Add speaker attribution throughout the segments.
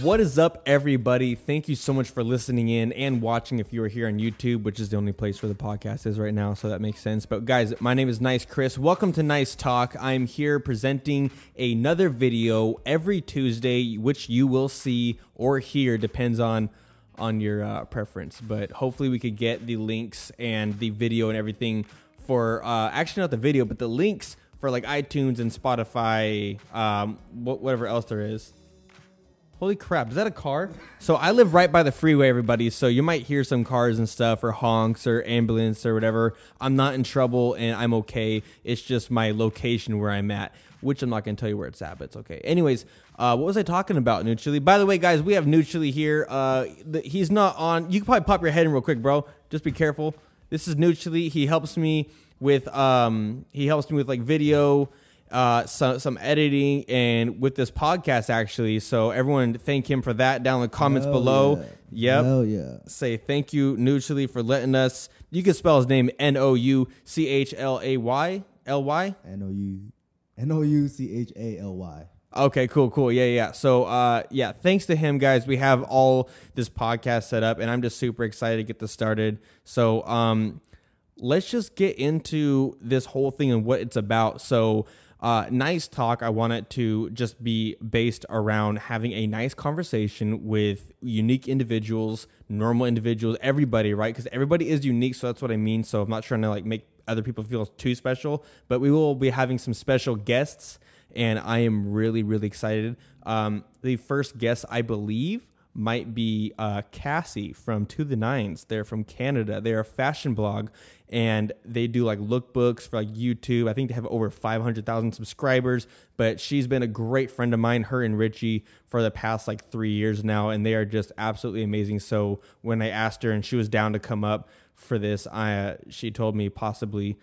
Speaker 1: What is up, everybody? Thank you so much for listening in and watching if you are here on YouTube, which is the only place where the podcast is right now, so that makes sense. But guys, my name is Nice Chris. Welcome to Nice Talk. I'm here presenting another video every Tuesday, which you will see or hear, depends on your preference. But hopefully we could get the links and the video and everything for, actually not the video, but the links for like iTunes and Spotify, whatever else there is. Holy crap, is that a car? So I live right by the freeway, everybody, so you might hear some cars and stuff or honks or ambulance or whatever. I'm not in trouble and I'm okay. It's just my location where I'm at, which I'm not going to tell you where it's at, but it's okay. Anyways, what was I talking about, Nouchaly? By the way, guys, we have Nouchaly here. He's not on. You can probably pop your head in real quick, bro. Just be careful. This is Nouchaly. He helps me with like video, some editing, and with this podcast actually. So everyone thank him for that down in the comments below.
Speaker 2: Yeah.
Speaker 1: Yep.
Speaker 2: Hell yeah.
Speaker 1: Say thank you, Nouchaly, for letting us. You can spell his name Nouchaly.
Speaker 2: Nouchaly.
Speaker 1: Okay, cool. Yeah. So, yeah, thanks to him, guys. We have all this podcast set up, and I'm just super excited to get this started. So, let's just get into this whole thing and what it's about. So, Nice Talk, I want it to just be based around having a nice conversation with unique individuals, normal individuals, everybody, right? Because everybody is unique, so that's what I mean. So I'm not trying to like make other people feel too special, but we will be having some special guests, and I am really, really excited. The first guest, I believe, might be Cassie from To The Nines. They're from Canada. They're a fashion blog, and they do like lookbooks for like YouTube. I think they have over 500,000 subscribers, but she's been a great friend of mine, her and Richie, for the past like 3 years now, and they are just absolutely amazing. So when I asked her and she was down to come up for this, she told me possibly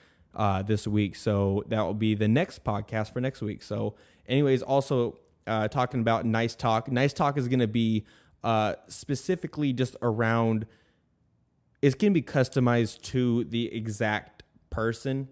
Speaker 1: this week. So that will be the next podcast for next week. So anyways, also talking about Nice Talk. Nice Talk is going to be specifically just around, it's going to be customized to the exact person,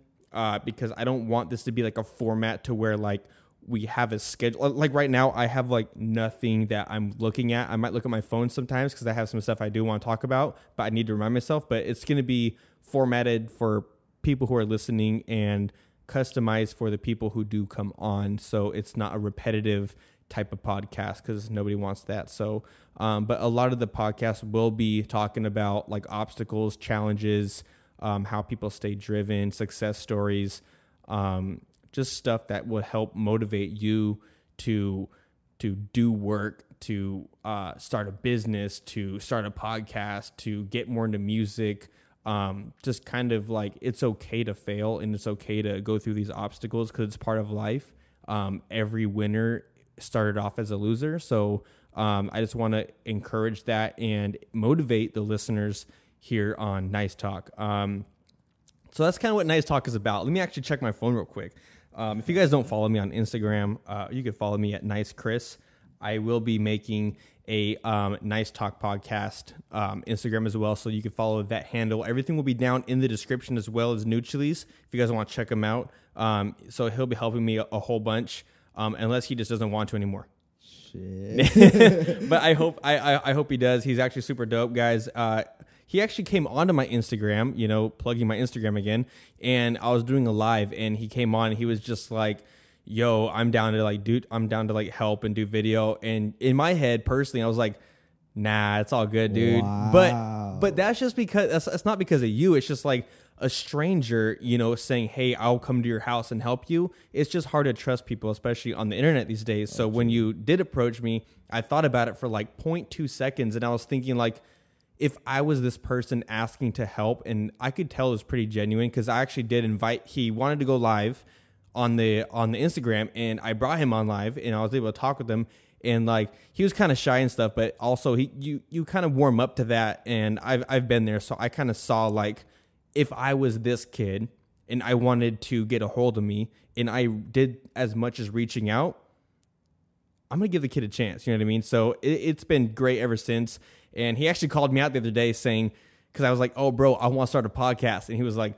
Speaker 1: because I don't want this to be like a format to where like we have a schedule. Like right now I have like nothing that I'm looking at. I might look at my phone sometimes because I have some stuff I do want to talk about, but I need to remind myself. But it's going to be formatted for people who are listening and customized for the people who do come on. So it's not a repetitive type of podcast because nobody wants that. So, but a lot of the podcasts will be talking about like obstacles, challenges, how people stay driven, success stories, just stuff that will help motivate you to do work, to start a business, to start a podcast, to get more into music. Just kind of like, it's okay to fail and it's okay to go through these obstacles because it's part of life. Every winner started off as a loser. So I just want to encourage that and motivate the listeners here on Nice Talk. So that's kind of what Nice Talk is about. Let me actually check my phone real quick. If you guys don't follow me on Instagram, you can follow me at Nice Chris. I will be making a Nice Talk podcast Instagram as well, so you can follow that handle. Everything will be down in the description as well as Nouchaly's if you guys want to check him out. So he'll be helping me a whole bunch. Unless he just doesn't want to anymore. Shit. But I hope he does. He's actually super dope, guys. He actually came onto my Instagram, plugging my Instagram again, and I was doing a live, and he came on, and he was just like, yo, I'm down to help and do video. And in my head, personally, I was like, nah, it's all good, dude. Wow. But that's just because, that's not because of you. It's just like a stranger, saying, hey, I'll come to your house and help you. It's just hard to trust people, especially on the internet these days. So when you did approach me, I thought about it for like 0.2 seconds. And I was thinking like, if I was this person asking to help, and I could tell it was pretty genuine because I actually did invite, he wanted to go live on the Instagram, and I brought him on live and I was able to talk with him. And like, he was kind of shy and stuff, but also you kind of warm up to that. And I've been there. So I kind of saw like, if I was this kid and I wanted to get a hold of me and I did as much as reaching out, I'm going to give the kid a chance. You know what I mean? So it's been great ever since. And he actually called me out the other day saying, because I was like, oh, bro, I want to start a podcast. And he was like,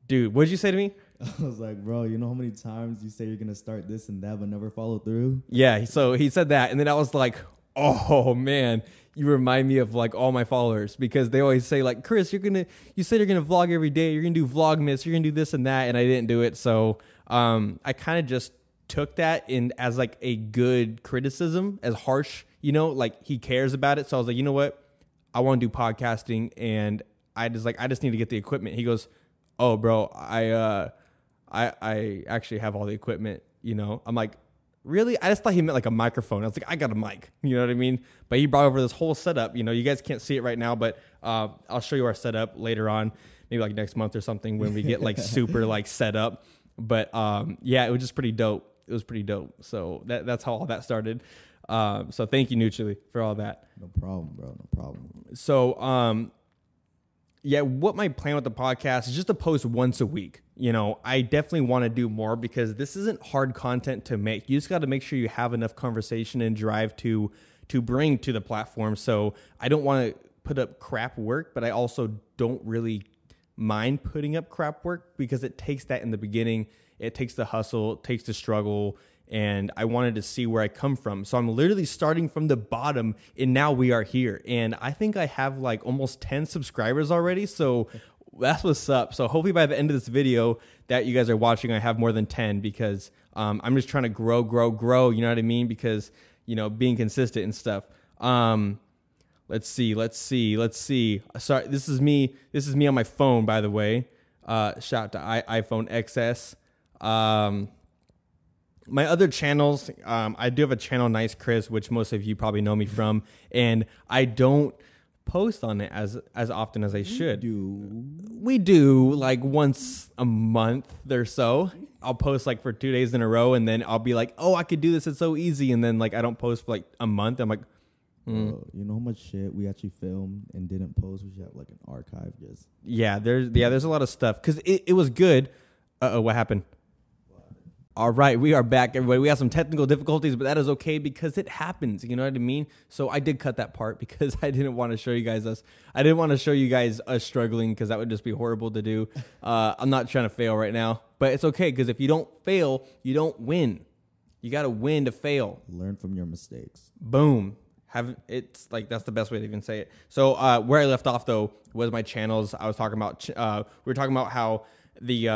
Speaker 1: dude, what did you say to me?
Speaker 2: I was like, bro, you know how many times you say you're going to start this and that but never follow through?
Speaker 1: Yeah, so he said that. And then I was like, Oh man, you remind me of like all my followers because they always say like, Chris, you said you're gonna vlog every day. You're gonna do Vlogmas. You're gonna do this and that, and I didn't do it. So I kind of just took that in as like a good criticism, as harsh, like he cares about it. So I was like, you know what, I want to do podcasting, and I just need to get the equipment. He goes, oh bro, I actually have all the equipment. I'm like, really? I just thought he meant like a microphone. I was like, I got a mic. You know what I mean? But he brought over this whole setup. You guys can't see it right now, but I'll show you our setup later on, maybe like next month or something when we get like super like set up. But yeah, it was just pretty dope. It was pretty dope. So that's how all that started. So thank you, Nouchaly, for all that.
Speaker 2: No problem, bro. No problem.
Speaker 1: So yeah, what my plan with the podcast is just to post once a week. I definitely want to do more because this isn't hard content to make. You just got to make sure you have enough conversation and drive to bring to the platform. So I don't want to put up crap work, but I also don't really mind putting up crap work because it takes that in the beginning. It takes the hustle, it takes the struggle, and I wanted to see where I come from. So I'm literally starting from the bottom, and now we are here. And I think I have like almost 10 subscribers already, so that's what's up. So hopefully by the end of this video that you guys are watching, I have more than 10 because I'm just trying to grow, you know what I mean? Because, being consistent and stuff. Let's see. Sorry, this is me on my phone, by the way. Shout out to iPhone XS. My other channels, I do have a channel, Nice Chris, which most of you probably know me from, and I don't post on it as often as I should. We do like once a month or so. I'll post like for 2 days in a row, and then I'll be like, oh, I could do this. It's so easy. And then like I don't post for like a month. I'm like,
Speaker 2: you know how much shit we actually filmed and didn't post? We should have like an archive just.
Speaker 1: There's a lot of stuff because it was good. What happened? All right, we are back, everybody. We have some technical difficulties, but that is okay because it happens. You know what I mean? So I did cut that part because I didn't want to show you guys us. I didn't want to show you guys us struggling because that would just be horrible to do. I'm not trying to fail right now, but it's okay because if you don't fail, you don't win. You got to win to fail.
Speaker 2: Learn from your mistakes.
Speaker 1: Boom. It's like that's the best way to even say it. So where I left off though was my channels. I was talking about we were talking about how the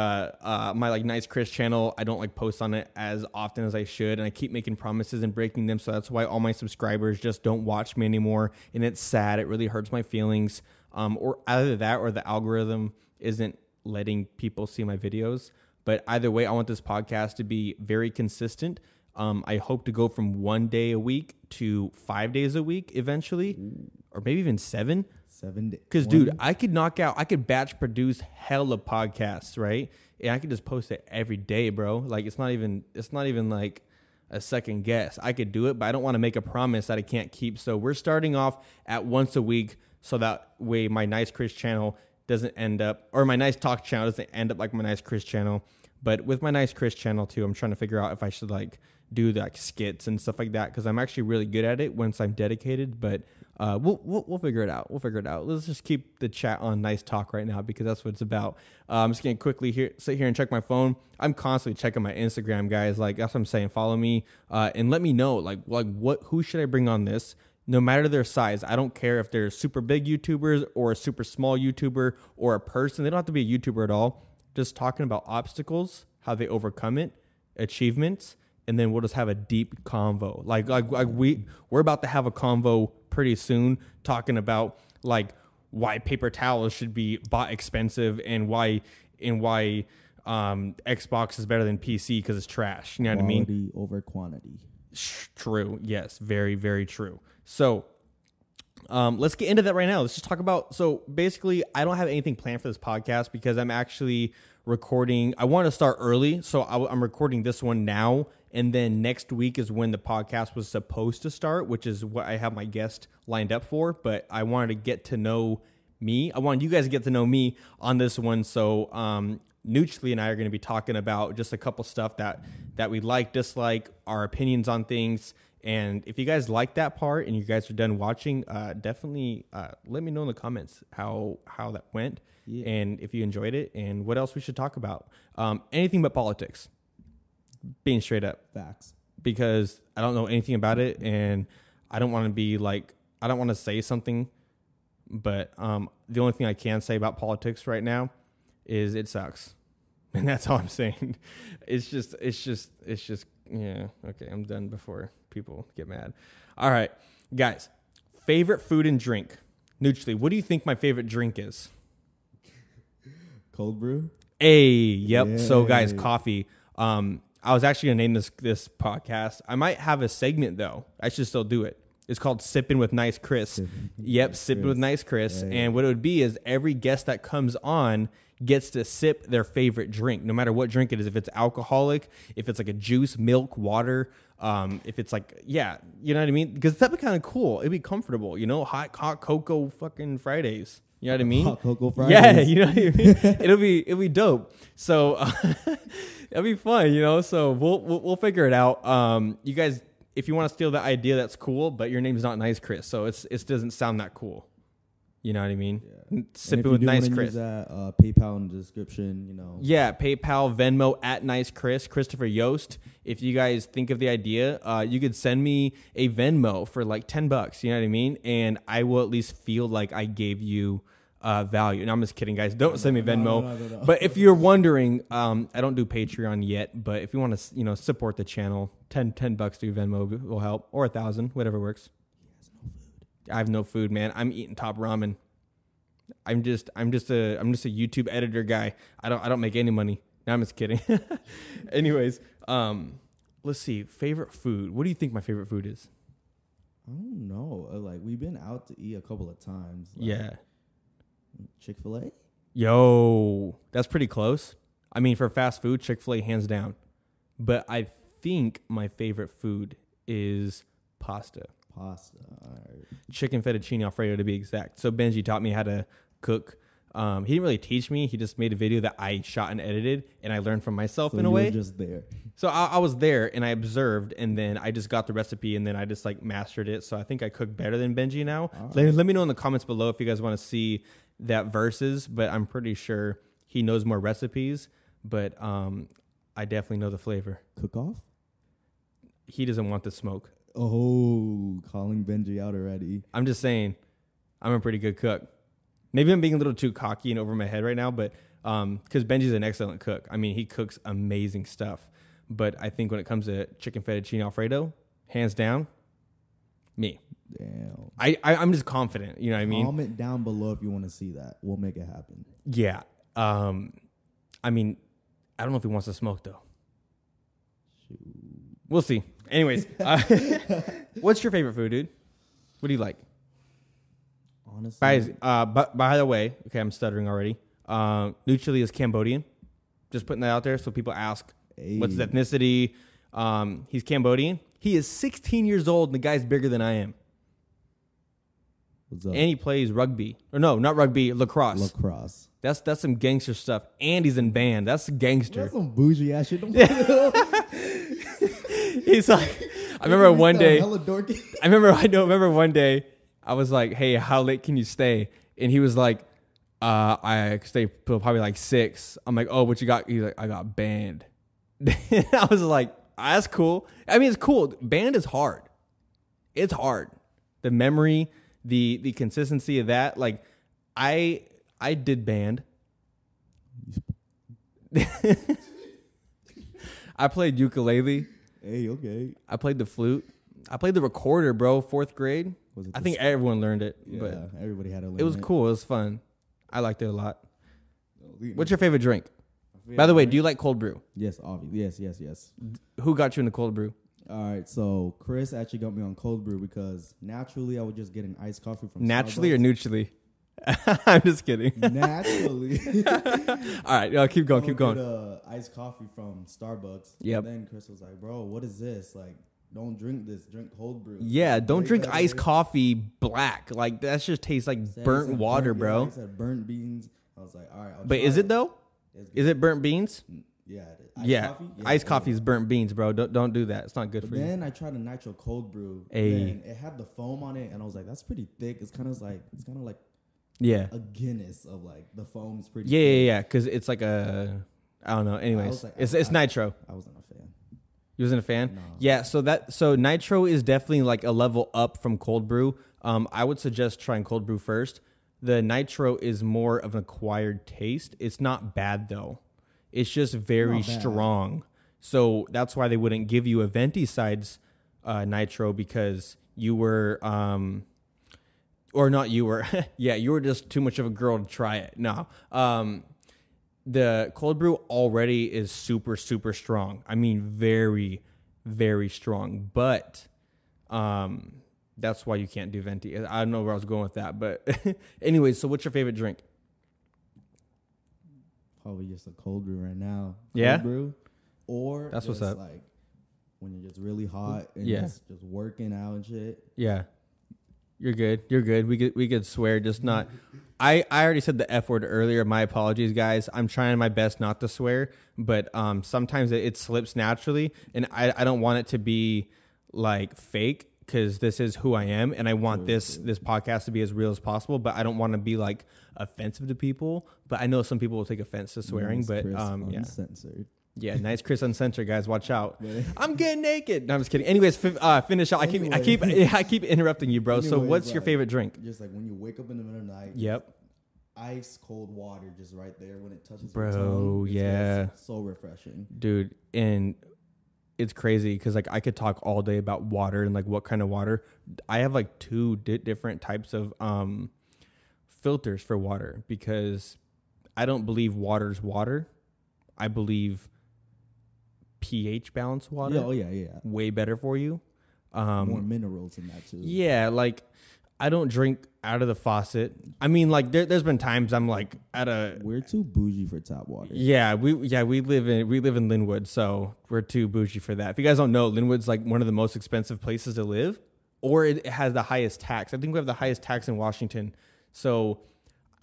Speaker 1: my like Nice Chris channel, I don't like post on it as often as I should, and I keep making promises and breaking them. So that's why all my subscribers just don't watch me anymore, and it's sad. It really hurts my feelings. Or either that or the algorithm isn't letting people see my videos. But either way, I want this podcast to be very consistent. I hope to go from 1 day a week to 5 days a week eventually, or maybe even 7.
Speaker 2: 7 days.
Speaker 1: Because, dude, I could batch produce hella podcasts, right? And I could just post it every day, bro. Like, it's not even like a second guess. I could do it, but I don't want to make a promise that I can't keep. So we're starting off at once a week, so that way my Nice Chris channel doesn't end up, or my Nice Talk channel doesn't end up like my Nice Chris channel. But with my Nice Chris channel too, I'm trying to figure out if I should like do like skits and stuff like that, because I'm actually really good at it once I'm dedicated. But we'll figure it out. Let's just keep the chat on Nice Talk right now because that's what it's about. I'm just gonna quickly sit here and check my phone. I'm constantly checking my Instagram, guys. Like that's what I'm saying. Follow me and let me know like who should I bring on this. No matter their size, I don't care if they're super big YouTubers or a super small YouTuber or a person. They don't have to be a YouTuber at all. Just talking about obstacles, how they overcome it, achievements, and then we'll just have a deep convo. Like we're about to have a convo pretty soon, talking about like why paper towels should be bought expensive and why Xbox is better than PC because it's trash. You know what I mean?
Speaker 2: Quality over quantity.
Speaker 1: True. Yes. Very, very true. So let's get into that right now. Let's just talk about, so basically I don't have anything planned for this podcast because I'm actually recording. I want to start early. So I'm recording this one now. And then next week is when the podcast was supposed to start, which is what I have my guest lined up for. But I wanted to get to know me. I wanted you guys to get to know me on this one. So Nouchaly and I are going to be talking about just a couple stuff that we like, dislike, our opinions on things. And if you guys like that part and you guys are done watching, definitely let me know in the comments how that went, and if you enjoyed it and what else we should talk about. Anything but politics, being straight up.
Speaker 2: Facts.
Speaker 1: Because I don't know anything about it, and I don't want to be like, I don't want to say something, but the only thing I can say about politics right now is it sucks. And that's all I'm saying. It's just, yeah. Okay, I'm done before people get mad. All right, guys, favorite food and drink. Nouchaly, what do you think my favorite drink is?
Speaker 2: Cold brew.
Speaker 1: Hey, yep.
Speaker 2: Yay.
Speaker 1: So, guys, coffee. I was actually gonna name this podcast. I might have a segment though. I should still do it. It's called Sipping with Nice Chris. Yep, Sipping with Nice Chris. Yeah. And what it would be is every guest that comes on gets to sip their favorite drink, no matter what drink it is. If it's alcoholic, if it's like a juice, milk, water, if it's like, yeah, you know what I mean? Because that'd be kind of cool. It'd be comfortable, you know, hot cocoa fucking Fridays. You know what I mean?
Speaker 2: Hot cocoa Fridays.
Speaker 1: Yeah, you know what I mean? it'll be dope. So it'll be fun, you know. So we'll figure it out. You guys, if you want to steal that idea, that's cool. But your name's not Nice Chris, so it doesn't sound that cool. You know what I mean?
Speaker 2: Yeah.
Speaker 1: Sipping with Nice Chris.
Speaker 2: Use that, PayPal in the description, you know.
Speaker 1: Yeah, PayPal, Venmo at Nice Chris, Christopher Yost. If you guys think of the idea, you could send me a Venmo for like $10. You know what I mean? And I will at least feel like I gave you value. And I'm just kidding, guys. Don't send me Venmo. No. But if you're wondering, I don't do Patreon yet. But if you want to, you know, support the channel, $10 through Venmo will help, or 1,000, whatever works. I have no food, man. I'm eating top ramen. I'm just a YouTube editor guy. I don't make any money. No, I'm just kidding. Anyways, let's see. Favorite food. What do you think my favorite food is?
Speaker 2: I don't know. Like, we've been out to eat a couple of times. Like,
Speaker 1: yeah.
Speaker 2: Chick-fil-A?
Speaker 1: Yo, that's pretty close. I mean, for fast food, Chick-fil-A hands down. But I think my favorite food is pasta.
Speaker 2: Pasta. All right.
Speaker 1: Chicken fettuccine alfredo to be exact. So Benji taught me how to cook. He didn't really teach me. He just made a video that I shot and edited, and I learned from myself in a way.
Speaker 2: You were just there.
Speaker 1: So I was there, and I observed, and then I just got the recipe, and then I just like mastered it. So I think I cook better than Benji now. Right. Let me know in the comments below if you guys want to see that versus, but I'm pretty sure he knows more recipes, but I definitely know the flavor.
Speaker 2: Cook off?
Speaker 1: He doesn't want the smoke.
Speaker 2: Oh, calling Benji out already.
Speaker 1: I'm just saying, I'm a pretty good cook. Maybe I'm being a little too cocky and over my head right now, but because Benji's an excellent cook. I mean, he cooks amazing stuff. But I think when it comes to chicken fettuccine Alfredo, hands down, me.
Speaker 2: Damn.
Speaker 1: I'm just confident. You know what I mean?
Speaker 2: Comment down below if you want to see that. We'll make it happen.
Speaker 1: Yeah. I mean, I don't know if he wants to smoke though.
Speaker 2: Shoot.
Speaker 1: We'll see. Anyways, what's your favorite food, dude? What do you like?
Speaker 2: Honestly,
Speaker 1: by the way, okay, I'm stuttering already. Nouchaly is Cambodian. Just putting that out there so people ask, what's his ethnicity? He's Cambodian. He is 16 years old, and the guy's bigger than I am.
Speaker 2: What's up?
Speaker 1: And he plays rugby. Or no, not rugby, lacrosse.
Speaker 2: Lacrosse.
Speaker 1: That's some gangster stuff. And he's in band. That's gangster.
Speaker 2: That's some bougie ass shit.
Speaker 1: He's like, I remember one day. I remember one day. I was like, "Hey, how late can you stay?" And he was like, "I stay till probably like 6." I'm like, "Oh, what you got?" He's like, "I got band." I was like, "That's cool." I mean, it's cool. Band is hard. It's hard. The memory, the consistency of that. Like, I did band. I played ukulele.
Speaker 2: Hey, okay.
Speaker 1: I played the flute. I played the recorder, bro. 4th grade. I think everyone learned it.
Speaker 2: Yeah,
Speaker 1: but
Speaker 2: everybody had to learn it.
Speaker 1: It was cool. It was fun. I liked it a lot. What's your favorite drink? By the way, do you like cold brew?
Speaker 2: Yes, obviously. Yes.
Speaker 1: Who got you into cold brew?
Speaker 2: All right, so Chris actually got me on cold brew because naturally I would just get an iced coffee from
Speaker 1: Naturally
Speaker 2: Starbucks.
Speaker 1: or Nouchaly? I'm just kidding.
Speaker 2: Naturally.
Speaker 1: All right, keep going.
Speaker 2: Get iced coffee from Starbucks.
Speaker 1: Yep.
Speaker 2: And then Chris was like, "Bro, what is this? Like, don't drink this. Drink cold brew."
Speaker 1: Yeah, don't drink iced coffee black. Like, that just tastes like burnt water, bro.
Speaker 2: Yeah, he said burnt beans. I was like, all right.
Speaker 1: But is it though?
Speaker 2: Is
Speaker 1: it burnt beans?
Speaker 2: Yeah.
Speaker 1: Coffee? Iced coffee is burnt beans, bro. Don't do that. It's not good for you.
Speaker 2: Then I tried a nitro cold brew.
Speaker 1: Hey.
Speaker 2: And it had the foam on it, and I was like, that's pretty thick. It's kind of like
Speaker 1: yeah,
Speaker 2: a Guinness of like the foam's pretty.
Speaker 1: Yeah. Because it's like I don't know. Anyways, it's nitro.
Speaker 2: I wasn't a fan.
Speaker 1: You wasn't a fan?
Speaker 2: No.
Speaker 1: Yeah, so nitro is definitely like a level up from cold brew. I would suggest trying cold brew first. The nitro is more of an acquired taste. It's not bad though. It's just very strong. So that's why they wouldn't give you a venti sides nitro, because you were or not you were yeah, you were just too much of a girl to try it. No. The cold brew already is super, super strong. I mean, very, very strong. But that's why you can't do venti. I don't know where I was going with that. But anyways, so what's your favorite drink?
Speaker 2: Probably just a cold brew right now.
Speaker 1: Yeah?
Speaker 2: Cold brew. Or
Speaker 1: that's
Speaker 2: just
Speaker 1: what's up.
Speaker 2: Like when you're just really hot and just working out and shit.
Speaker 1: Yeah. You're good. You're good. We could swear, just not. I already said the F word earlier. My apologies, guys. I'm trying my best not to swear, but sometimes it slips naturally, and I don't want it to be like fake, because this is who I am, and I want this podcast to be as real as possible. But I don't want to be like offensive to people. But I know some people will take offense to swearing.
Speaker 2: Nice,
Speaker 1: but
Speaker 2: Chris,
Speaker 1: yeah.
Speaker 2: Uncensored.
Speaker 1: Yeah, nice Chris Uncensored, guys. Watch out. I'm getting naked. No, I'm just kidding. Anyways, finish out. I keep interrupting you, bro. So what's your favorite drink?
Speaker 2: Just like when you wake up in the middle of the night.
Speaker 1: Yep.
Speaker 2: Ice cold water just right there when it touches
Speaker 1: bro,
Speaker 2: your tongue.
Speaker 1: Yeah.
Speaker 2: So refreshing.
Speaker 1: Dude, and it's crazy because like I could talk all day about water and like what kind of water. I have like two different types of filters for water, because I don't believe water's water. I believe pH balanced water.
Speaker 2: Yeah.
Speaker 1: Way better for you.
Speaker 2: More minerals in that too.
Speaker 1: Yeah, like I don't drink out of the faucet. I mean, like there's been times I'm like
Speaker 2: We're too bougie for tap water.
Speaker 1: Yeah, we live in Linwood, so we're too bougie for that. If you guys don't know, Linwood's like one of the most expensive places to live, or it has the highest tax. I think we have the highest tax in Washington. So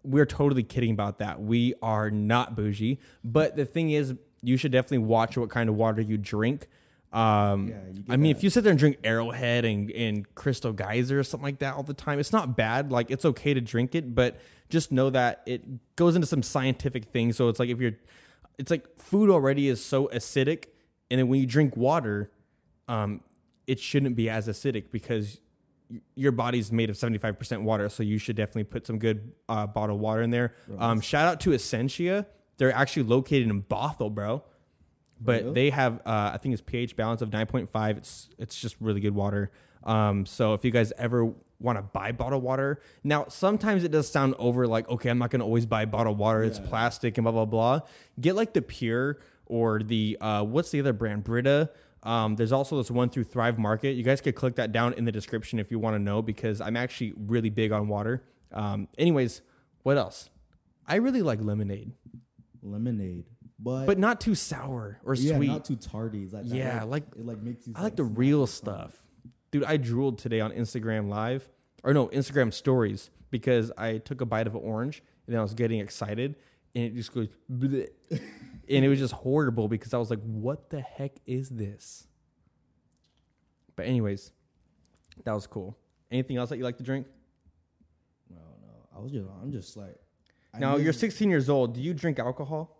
Speaker 1: we're totally kidding about that. We are not bougie. But the thing is, you should definitely watch what kind of water you drink. I mean, if you sit there and drink Arrowhead and Crystal Geyser or something like that all the time, it's not bad. Like, it's okay to drink it, but just know that it goes into some scientific things. So it's like it's like food already is so acidic, and then when you drink water, it shouldn't be as acidic, because your body's made of 75% water. So you should definitely put some good bottled water in there. Shout out to Essentia. They're actually located in Bothell, bro. But they have, I think it's pH balance of 9.5. It's just really good water. So if you guys ever want to buy bottled water, now sometimes it does sound over like, okay, I'm not going to always buy bottled water. It's plastic and blah, blah, blah. Get like the Pure or the, what's the other brand? Brita. There's also this one through Thrive Market. You guys could click that down in the description if you want to know, because I'm actually really big on water. Anyways, what else? I really like lemonade. But not too sour or sweet.
Speaker 2: Not too tardy. Like that, it like makes you.
Speaker 1: I like the real stuff, dude. I drooled today on Instagram Live, or no, Instagram Stories, because I took a bite of an orange and then I was getting excited, and it just goes, bleh. And it was just horrible because I was like, "What the heck is this?" But anyways, that was cool. Anything else that you like to drink?
Speaker 2: No. I'm just like.
Speaker 1: Now you're 16 years old. Do you drink alcohol?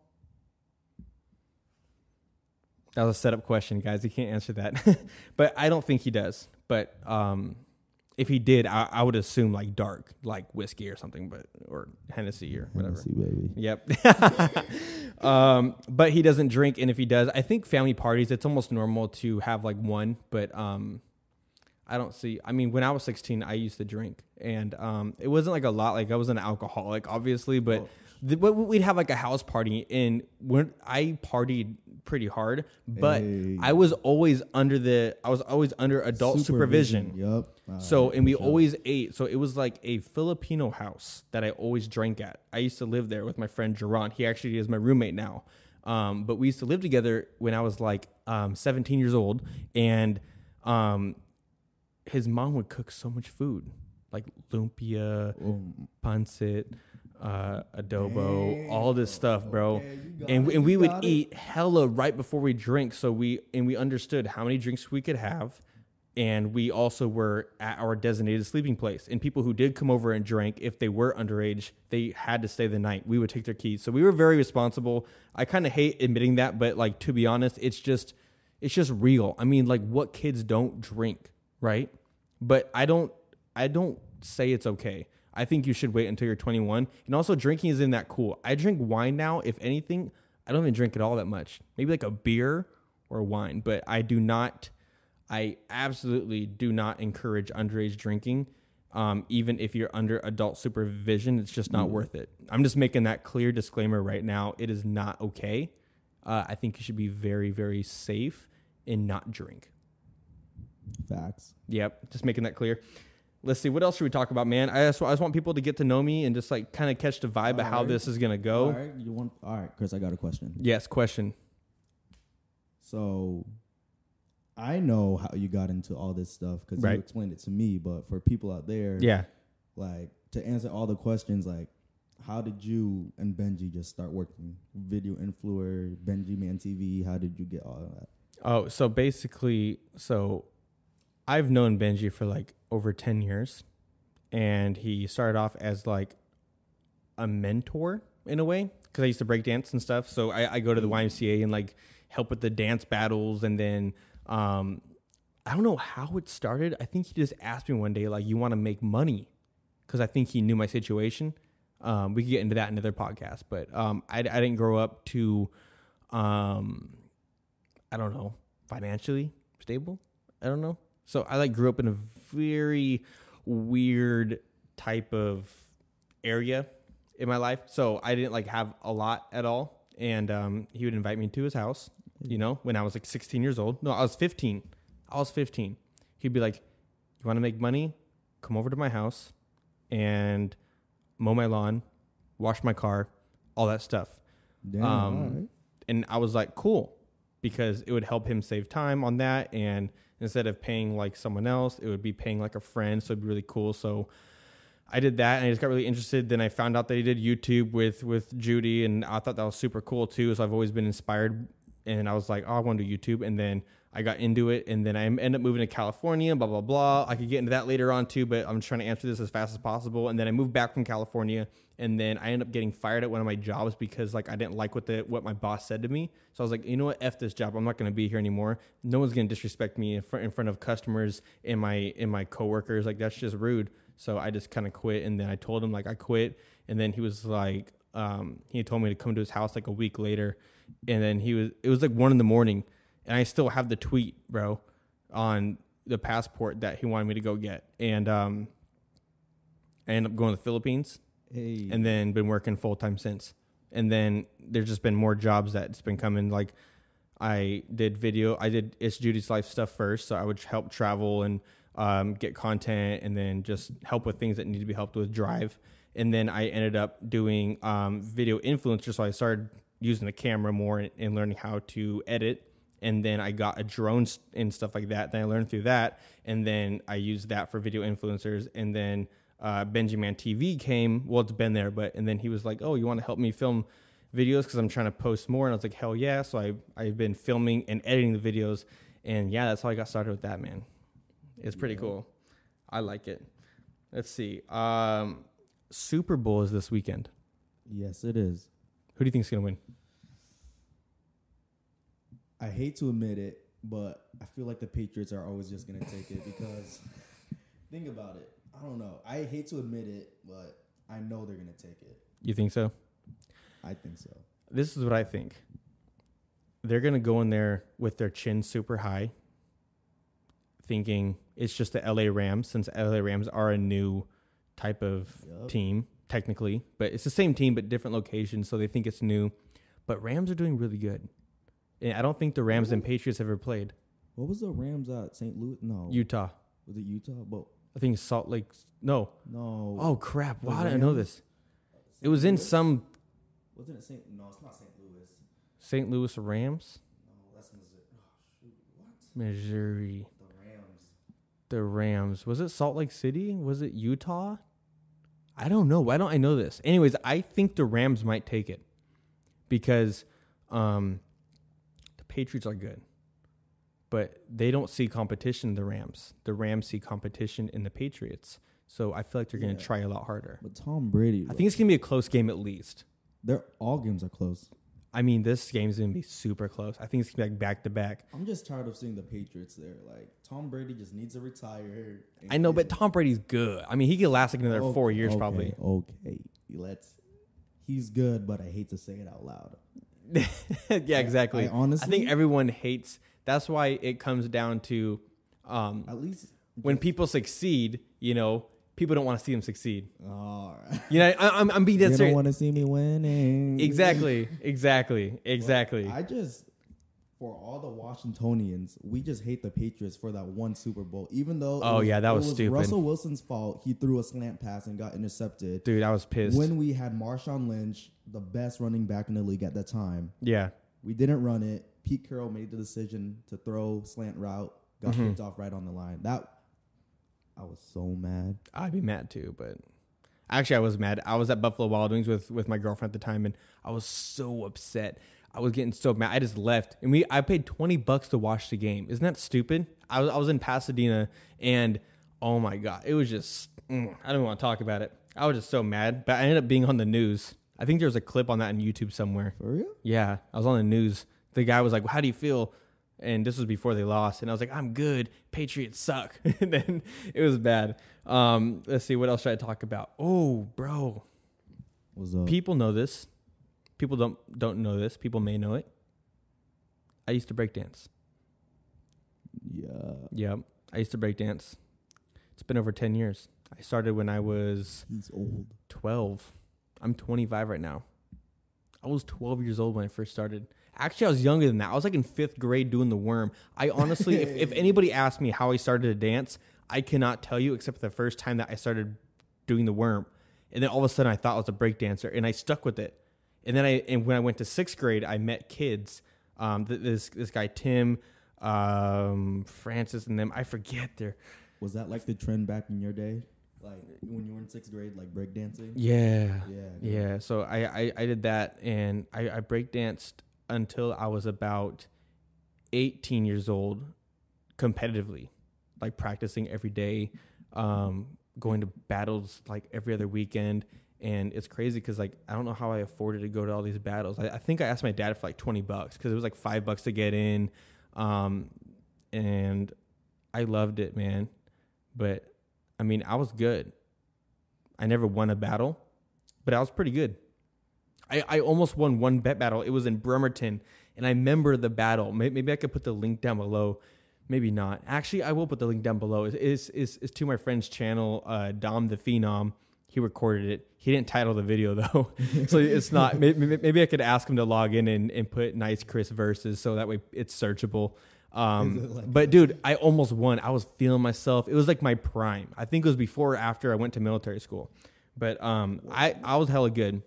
Speaker 1: That was a setup question, guys. You can't answer that. But I don't think he does. But if he did, I would assume like dark, like whiskey or something, or Hennessy or whatever.
Speaker 2: Hennessy, baby.
Speaker 1: Yep. But he doesn't drink, and if he does, I think family parties, it's almost normal to have like one. But I don't see. I mean, when I was 16, I used to drink, and it wasn't like a lot. Like I wasn't an alcoholic, obviously, but we'd have like a house party, and when I partied pretty hard, but I was always under adult supervision.
Speaker 2: Yep.
Speaker 1: And we always ate. So it was like a Filipino house that I always drank at. I used to live there with my friend Jaron. He actually is my roommate now. But we used to live together when I was like 17 years old, and his mom would cook so much food, like lumpia, pancit, adobo, all this stuff, bro. And we would eat hella right before we drink. So we understood how many drinks we could have. And we also were at our designated sleeping place. And people who did come over and drank, if they were underage, they had to stay the night. We would take their keys. So we were very responsible. I kind of hate admitting that, but like, to be honest, it's it's just real. I mean, like, what kids don't drink, right? But I don't say it's okay. I think you should wait until you're 21. And also, drinking isn't that cool. I drink wine now. If anything, I don't even drink it all that much. Maybe like a beer or wine. But I absolutely do not encourage underage drinking. Even if you're under adult supervision, it's just not worth it. I'm just making that clear disclaimer right now. It is not okay. I think you should be very, very safe and not drink.
Speaker 2: Facts.
Speaker 1: Yep, just making that clear. Let's see, what else should we talk about, man? I just want people to get to know me and just like kind of catch the vibe of how this is gonna go.
Speaker 2: All right, Chris, I got a question.
Speaker 1: Yes, question.
Speaker 2: So, I know how you got into all this stuff because you explained it to me. But for people out there, like to answer all the questions, like how did you and Benji just start working? Video influencer, Benji Man TV. How did you get all of that?
Speaker 1: Oh, so basically, I've known Benji for like over 10 years, and he started off as like a mentor in a way because I used to break dance and stuff. So I go to the YMCA and like help with the dance battles, and then I don't know how it started. I think he just asked me one day, like, you want to make money? Because I think he knew my situation. We could get into that in another podcast, but I didn't grow up to, I don't know, financially stable. I don't know. So I like grew up in a very weird type of area in my life. So I didn't like have a lot at all. And he would invite me to his house, you know, when I was like 16 years old. No, I was 15. He'd be like, you want to make money? Come over to my house and mow my lawn, wash my car, all that stuff.
Speaker 2: Damn, all right.
Speaker 1: And I was like, cool, because it would help him save time on that. And instead of paying like someone else, it would be paying like a friend. So it'd be really cool. So I did that, and I just got really interested. Then I found out that he did YouTube with Judy, and I thought that was super cool too. So I've always been inspired, and I was like, oh, I want to do YouTube. And then I got into it, and then I ended up moving to California, blah, blah, blah. I could get into that later on too, but I'm trying to answer this as fast as possible. And then I moved back from California, and then I ended up getting fired at one of my jobs because like I didn't like what my boss said to me. So I was like, you know what, F this job. I'm not going to be here anymore. No one's going to disrespect me in front of customers and my coworkers. Like, that's just rude. So I just kind of quit, and then I told him like I quit, and then he was like, he told me to come to his house like a week later, and then it was like 1 a.m, and I still have the tweet, bro, on the passport that he wanted me to go get, and I ended up going to the Philippines, and then been working full time since, and then there's just been more jobs that's been coming. Like I did It's Judy's Life stuff first, so I would help travel and get content, and then just help with things that need to be helped with, drive. And then I ended up doing video influencer, so I started using the camera more and learning how to edit. And then I got a drone and stuff like that. Then I learned through that, and then I used that for video influencers. And then Benji Man TV came. Well, it's been there, and then he was like, oh, you want to help me film videos because I'm trying to post more? And I was like, hell yeah. So I've been filming and editing the videos, and yeah, that's how I got started with that, man. It's pretty cool. I like it. Let's see. Super Bowl is this weekend.
Speaker 2: Yes, it is.
Speaker 1: Who do you think is going to win?
Speaker 2: I hate to admit it, but I feel like the Patriots are always just going to take it because think about it. I don't know. I hate to admit it, but I know they're going to take it.
Speaker 1: You think so?
Speaker 2: I think so.
Speaker 1: This is what I think. They're going to go in there with their chin super high, thinking it's just the LA Rams, since LA Rams are a new type of team, technically. But it's the same team, but different locations, so they think it's new. But Rams are doing really good. And I don't think the Rams and Patriots ever played.
Speaker 2: What was the Rams at? St. Louis? No.
Speaker 1: Utah.
Speaker 2: Was it Utah? But
Speaker 1: I think Salt Lake. No.
Speaker 2: Oh,
Speaker 1: crap. Why did I know this? It was in some...
Speaker 2: Wasn't it St. No, it's not St. Louis.
Speaker 1: St. Louis Rams?
Speaker 2: No, that's Missouri. Oh, shoot. What?
Speaker 1: Missouri.
Speaker 2: The Rams.
Speaker 1: The Rams. Was it Salt Lake City? Was it Utah? I don't know. Why don't I know this? Anyways, I think the Rams might take it because the Patriots are good, but they don't see competition in the Rams. The Rams see competition in the Patriots. So I feel like they're going to try a lot harder.
Speaker 2: But Tom Brady,
Speaker 1: I think it's going to be a close game at least.
Speaker 2: All games are close.
Speaker 1: I mean, this game's going to be super close. I think it's going to be like back to back.
Speaker 2: I'm just tired of seeing the Patriots there. Like, Tom Brady just needs to retire.
Speaker 1: I know, but Tom Brady's good. I mean, he could last like another 4 years probably.
Speaker 2: Okay. He's good, but I hate to say it out loud.
Speaker 1: Yeah, exactly.
Speaker 2: I
Speaker 1: think everyone hates. That's why it comes down to
Speaker 2: at least
Speaker 1: when people succeed, you know, people don't want to see them succeed.
Speaker 2: All right.
Speaker 1: You know, I'm being that serious.
Speaker 2: You don't want to see me winning.
Speaker 1: Exactly.
Speaker 2: Well, for all the Washingtonians, we just hate the Patriots for that one Super Bowl. Even though
Speaker 1: that was stupid.
Speaker 2: Russell Wilson's fault. He threw a slant pass and got intercepted.
Speaker 1: Dude, I was pissed.
Speaker 2: When we had Marshawn Lynch, the best running back in the league at that time.
Speaker 1: Yeah.
Speaker 2: We didn't run it. Pete Carroll made the decision to throw slant route. Got picked off right on the line. I was so mad.
Speaker 1: I'd be mad too, but actually I was mad. I was at Buffalo Wild Wings with my girlfriend at the time, and I was so upset. I was getting so mad. I just left, and I paid $20 to watch the game. Isn't that stupid? I was in Pasadena, and oh my god, it was just I don't even want to talk about it. I was just so mad, but I ended up being on the news. I think there's a clip on that on YouTube somewhere.
Speaker 2: For real?
Speaker 1: Yeah, I was on the news. The guy was like, well, "How do you feel?" And this was before they lost, and I was like, "I'm good. Patriots suck." And then it was bad. Let's see, what else should I talk about? Oh, bro,
Speaker 2: what's up?
Speaker 1: People know this. People don't know this. People may know it. I used to break dance.
Speaker 2: Yeah.
Speaker 1: Yep. I used to break dance. It's been over 10 years. I started when I was
Speaker 2: He's old.
Speaker 1: 12. I'm 25 right now. I was 12 years old when I first started. Actually, I was younger than that. I was like in 5th grade doing the worm. I honestly, if anybody asked me how I started to dance, I cannot tell you except for the first time that I started doing the worm. And then all of a sudden I thought I was a break dancer, and I stuck with it. And then when I went to 6th grade, I met kids. This guy Tim, Francis, and them. I forget their.
Speaker 2: Was that like the trend back in your day, like when you were in 6th grade, like breakdancing?
Speaker 1: Yeah. So I did that, and I break danced until I was about 18 years old, competitively, like practicing every day, going to battles like every other weekend. And it's crazy because, like, I don't know how I afforded to go to all these battles. I think I asked my dad for like $20 because it was like $5 to get in. And I loved it, man. But I mean, I was good. I never won a battle, but I was pretty good. I almost won one bet battle. It was in Bremerton, and I remember the battle. Maybe I could put the link down below. Maybe not. Actually, I will put the link down below. It's to my friend's channel, Dom the Phenom. He recorded it. He didn't title the video though, so it's not. Maybe I could ask him to log in and put Nice Chris versus, so that way it's searchable. But dude, I almost won. I was feeling myself. It was like my prime. I think it was before or after I went to military school. But I was hella good.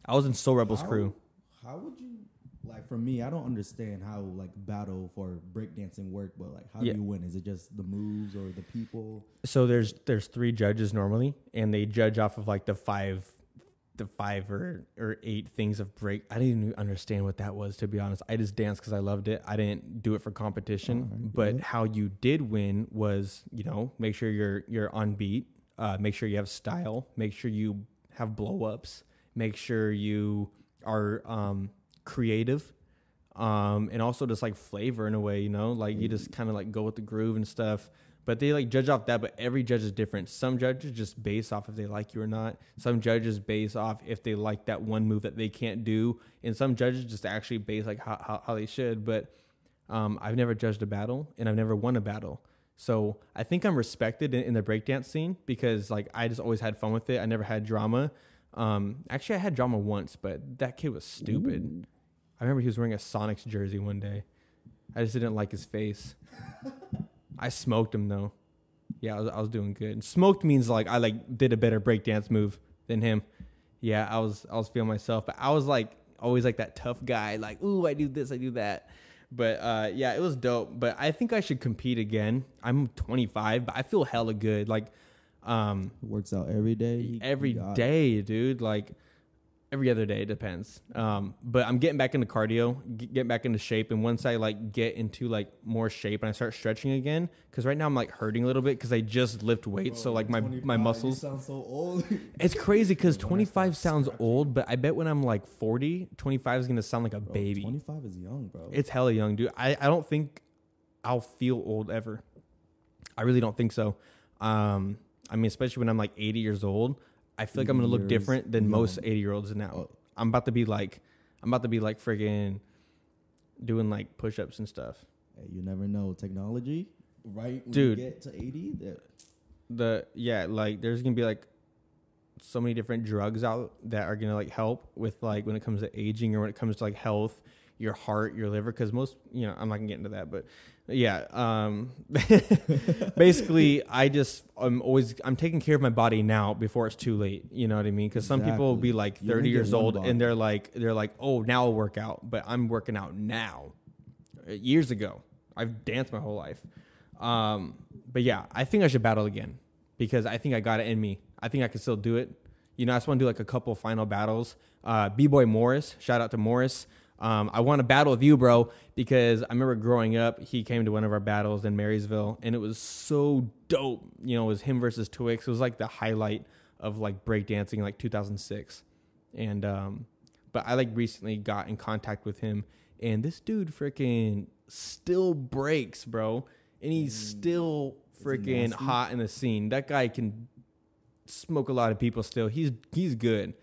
Speaker 1: I was in Soul Rebels crew.
Speaker 2: How would you, like, for me, I don't understand how like battle for breakdancing work, but like how do you win? Is it just the moves or the people?
Speaker 1: So there's 3 judges normally, and they judge off of like the five or 8 things of break. I didn't even understand what that was, to be honest. I just danced because I loved it. I didn't do it for competition. But how you did win was, you know, make sure you're on beat, make sure you have style, make sure you have blow ups, make sure you are creative, and also just like flavor in a way, you know, like you just kind of like go with the groove and stuff. But they like judge off that, but every judge is different. Some judges just base off if they like you or not. Some judges base off if they like that one move that they can't do. And some judges just actually base like how they should. But I've never judged a battle, and I've never won a battle. So I think I'm respected in the breakdance scene because like I just always had fun with it. I never had drama. Actually, I had drama once, but that kid was stupid. Ooh. I remember he was wearing a Sonics jersey one day. I just didn't like his face. I smoked him though. Yeah, I was doing good. Smoked means like I like did a better breakdance move than him. Yeah, I was feeling myself, but I was like always like that tough guy, like, ooh, I do this, I do that. But yeah, it was dope. But I think I should compete again. I'm 25, but I feel hella good. Like
Speaker 2: it works out every day.
Speaker 1: Every day, dude. Like Every other day, it depends. But I'm getting back into cardio, getting back into shape. And once I like get into like more shape and I start stretching again, because right now I'm like hurting a little bit because I just lift weights. So like my muscles.
Speaker 2: You sound so old.
Speaker 1: It's crazy because 25 sounds old, but I bet when I'm like 40, 25 is going to sound like a baby.
Speaker 2: 25 is young, bro.
Speaker 1: It's hella young, dude. I don't think I'll feel old ever. I really don't think so. I mean, especially when I'm like 80 years old. I feel like I'm going to look different than most 80-year-olds now. Oh. I'm about to be like friggin' doing like push-ups and stuff.
Speaker 2: Hey, you never know. Technology, right? When
Speaker 1: dude,
Speaker 2: you get to 80,
Speaker 1: like there's going to be like so many different drugs out that are going to like help with like when it comes to aging or when it comes to like health, your heart, your liver. Cause most, I'm not gonna get into that, but yeah. Basically I'm taking care of my body now before it's too late. You know what I mean? Cause some people will be like 30 years old and they're like, oh, now I'll work out, but I'm working out now. Years ago, I've danced my whole life. But yeah, I think I should battle again because I think I got it in me. I think I can still do it. I just want to do like a couple final battles. B-Boy Morris, shout out to Morris. I want to battle with you, bro, because I remember growing up, he came to one of our battles in Marysville, and it was so dope. It was him versus Twix. It was like the highlight of like breakdancing in like 2006. And but I like recently got in contact with him, and this dude freaking still breaks, bro, and he's still freaking hot in the scene. That guy can smoke a lot of people still. He's good.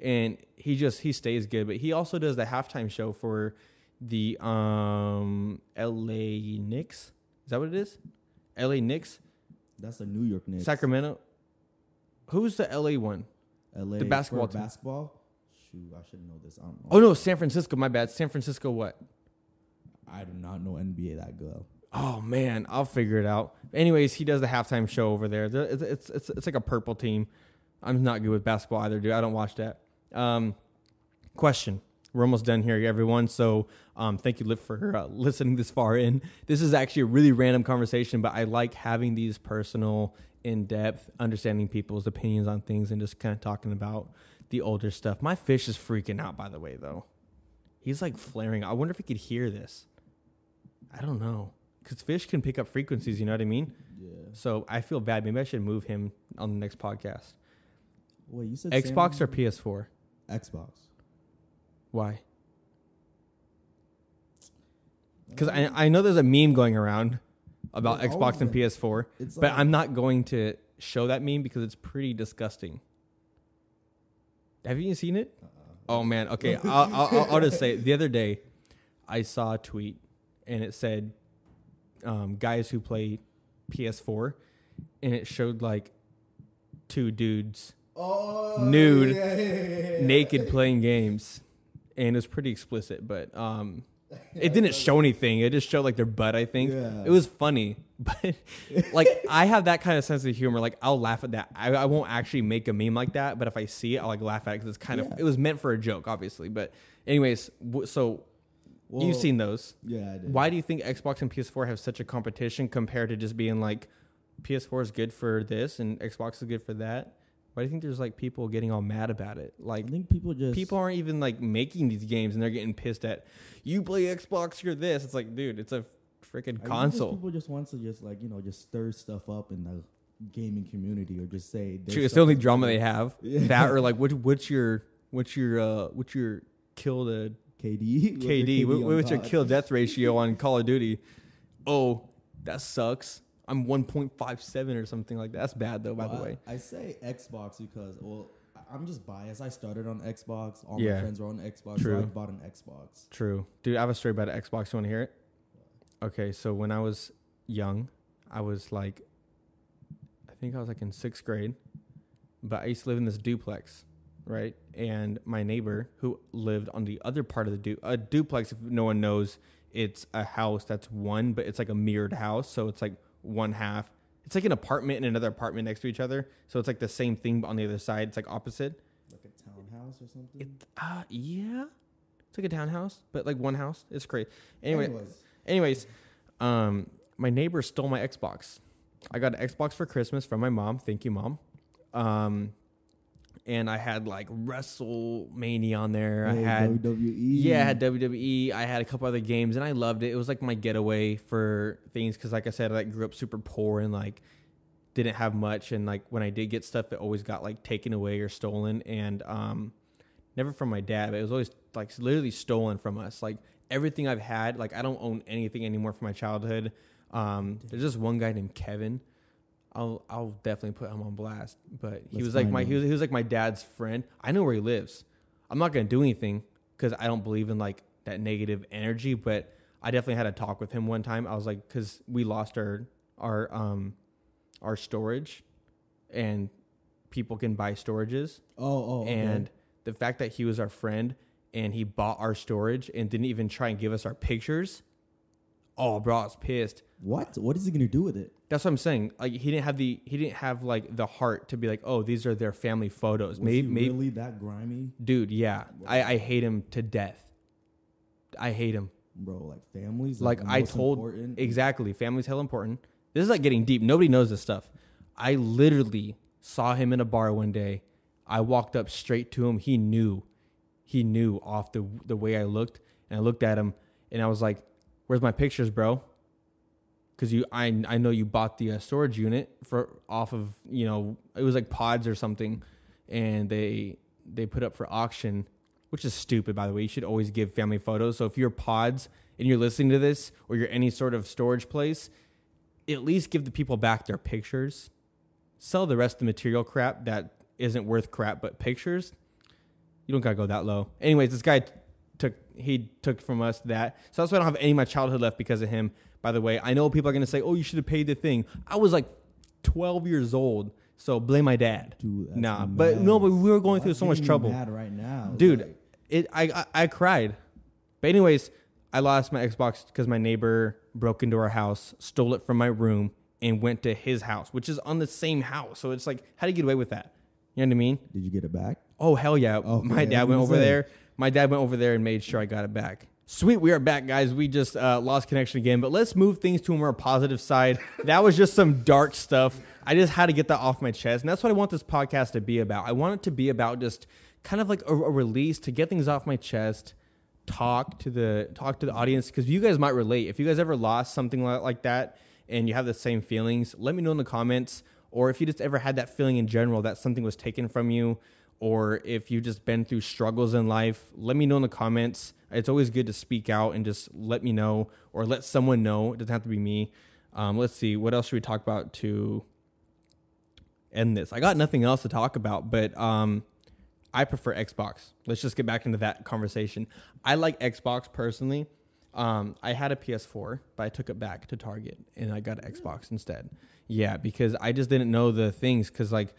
Speaker 1: And he stays good, but he also does the halftime show for the LA Knicks. Is that what it is? LA Knicks?
Speaker 2: That's the New York Knicks.
Speaker 1: Sacramento. Who's the LA one?
Speaker 2: LA
Speaker 1: the basketball team.
Speaker 2: Basketball? Shoot, I should know this. I don't know.
Speaker 1: Oh no, San Francisco, my bad. San Francisco what?
Speaker 2: I do not know NBA that good.
Speaker 1: Oh man, I'll figure it out. Anyways, he does the halftime show over there. It's like a purple team. I'm not good with basketball either, dude. I don't watch that. Question. We're almost done here, everyone. So thank you for listening this far in. This is actually a really random conversation, but I like having these personal, in-depth, understanding people's opinions on things and just kind of talking about the older stuff. My fish is freaking out, by the way, though. He's like flaring. I wonder if he could hear this. I don't know. Because fish can pick up frequencies, you know what I mean?
Speaker 2: Yeah.
Speaker 1: So I feel bad. Maybe I should move him on the next podcast.
Speaker 2: Wait, you said
Speaker 1: Xbox or PS4?
Speaker 2: Xbox.
Speaker 1: Why? Because I know there's a meme going around about Xbox and PS4, but I'm not going to show that meme because it's pretty disgusting. Have you seen it? Oh, man. Okay, I'll just say it. The other day, I saw a tweet, and it said, guys who play PS4, and it showed, like, two dudes nude, naked playing games. And it was pretty explicit, but it didn't show anything. It just showed like their butt, I think. Yeah. It was funny, but like I have that kind of sense of humor. Like I'll laugh at that. I won't actually make a meme like that, but if I see it, I'll like laugh at it because it's kind of, it was meant for a joke, obviously. But anyways, so you've seen those.
Speaker 2: Yeah, I did.
Speaker 1: Why do you think Xbox and PS4 have such a competition compared to just being like PS4 is good for this and Xbox is good for that? Why do you think there's like people getting all mad about it? Like,
Speaker 2: I think people
Speaker 1: aren't even like making these games and they're getting pissed at you play Xbox, you're this. It's like, dude, it's a freaking console.
Speaker 2: People just want to just like, just stir stuff up in the gaming community or just say
Speaker 1: true, it's the only drama they have. Yeah. That or like what's your kill to KD? What's your kill death ratio on Call of Duty? Oh, that sucks. I'm 1.57 or something like that. That's bad, though, by the way.
Speaker 2: I say Xbox because, I'm just biased. I started on Xbox. All my friends were on Xbox, so I bought an Xbox.
Speaker 1: True. Dude, I have a story about an Xbox. You want to hear it? Okay, so when I was young, I was like, I think I was like in 6th grade, but I used to live in this duplex, right? And my neighbor, who lived on the other part of the a duplex, if no one knows, it's a house that's one, but it's like a mirrored house, so it's like one half. It's like an apartment and another apartment next to each other. So it's like the same thing, but on the other side, it's like opposite.
Speaker 2: Like a townhouse or something?
Speaker 1: Yeah. It's like a townhouse, but like one house. It's crazy. Anyways, my neighbor stole my Xbox. I got an Xbox for Christmas from my mom. Thank you, Mom. and I had like WrestleMania on there.
Speaker 2: Hey,
Speaker 1: I had
Speaker 2: WWE.
Speaker 1: Yeah, I had WWE. I had a couple other games, and I loved it. It was like my getaway for things because, like I said, I like grew up super poor and like didn't have much. And like when I did get stuff, it always got like taken away or stolen. And never from my dad, but it was always like literally stolen from us. Like everything I've had, like I don't own anything anymore from my childhood. There's just one guy named Kevin. I'll definitely put him on blast. But he was like he was like my dad's friend. I know where he lives. I'm not gonna do anything because I don't believe in like that negative energy. But I definitely had a talk with him one time. I was like, because we lost our storage, and people can buy storages.
Speaker 2: Okay.
Speaker 1: And the fact that he was our friend and he bought our storage and didn't even try and give us our pictures. Oh, bro, I was pissed.
Speaker 2: What is he gonna do with it?
Speaker 1: That's what I'm saying. Like he didn't have like the heart to be like, oh, these are their family photos.
Speaker 2: Was he really that grimy?
Speaker 1: Dude, yeah. I hate him to death. I hate him.
Speaker 2: Bro, like families?
Speaker 1: Like I told important? Exactly. Family's hell important. This is like getting deep. Nobody knows this stuff. I literally saw him in a bar one day. I walked up straight to him. He knew off the way I looked, and I looked at him and I was like, where's my pictures, bro? Because I know you bought the storage unit off of, it was like Pods or something, and they put up for auction, which is stupid, by the way. You should always give family photos. So if you're Pods and you're listening to this, or you're any sort of storage place, at least give the people back their pictures. Sell the rest of the material crap that isn't worth crap, but pictures, you don't gotta go that low. Anyways, this guy took from us that. So that's why I don't have any of my childhood left because of him. By the way, I know people are going to say, oh, you should have paid the thing. I was like 12 years old, so blame my dad.
Speaker 2: Dude,
Speaker 1: nah, but no, but we were going through so much trouble.
Speaker 2: Mad right now.
Speaker 1: Dude, I cried. But anyways, I lost my Xbox because my neighbor broke into our house, stole it from my room, and went to his house, which is on the same house. So it's like, how do you get away with that? You know what I mean?
Speaker 2: Did you get it back?
Speaker 1: Oh, hell yeah.
Speaker 2: Okay,
Speaker 1: my dad went over there. My dad went over there and made sure I got it back. Sweet, we are back, guys. We just lost connection again, but let's move things to a more positive side. That was just some dark stuff. I just had to get that off my chest, and that's what I want this podcast to be about. I want it to be about just kind of like a release to get things off my chest, talk to the audience, because you guys might relate. If you guys ever lost something like that and you have the same feelings, let me know in the comments. Or if you just ever had that feeling in general that something was taken from you, or if you've just been through struggles in life, let me know in the comments. It's always good to speak out and just let me know or let someone know. It doesn't have to be me. Let's see. What else should we talk about to end this? I got nothing else to talk about, but I prefer Xbox. Let's just get back into that conversation. I like Xbox personally. I had a PS4, but I took it back to Target and I got an Xbox instead. Yeah, because I just didn't know the things. Because like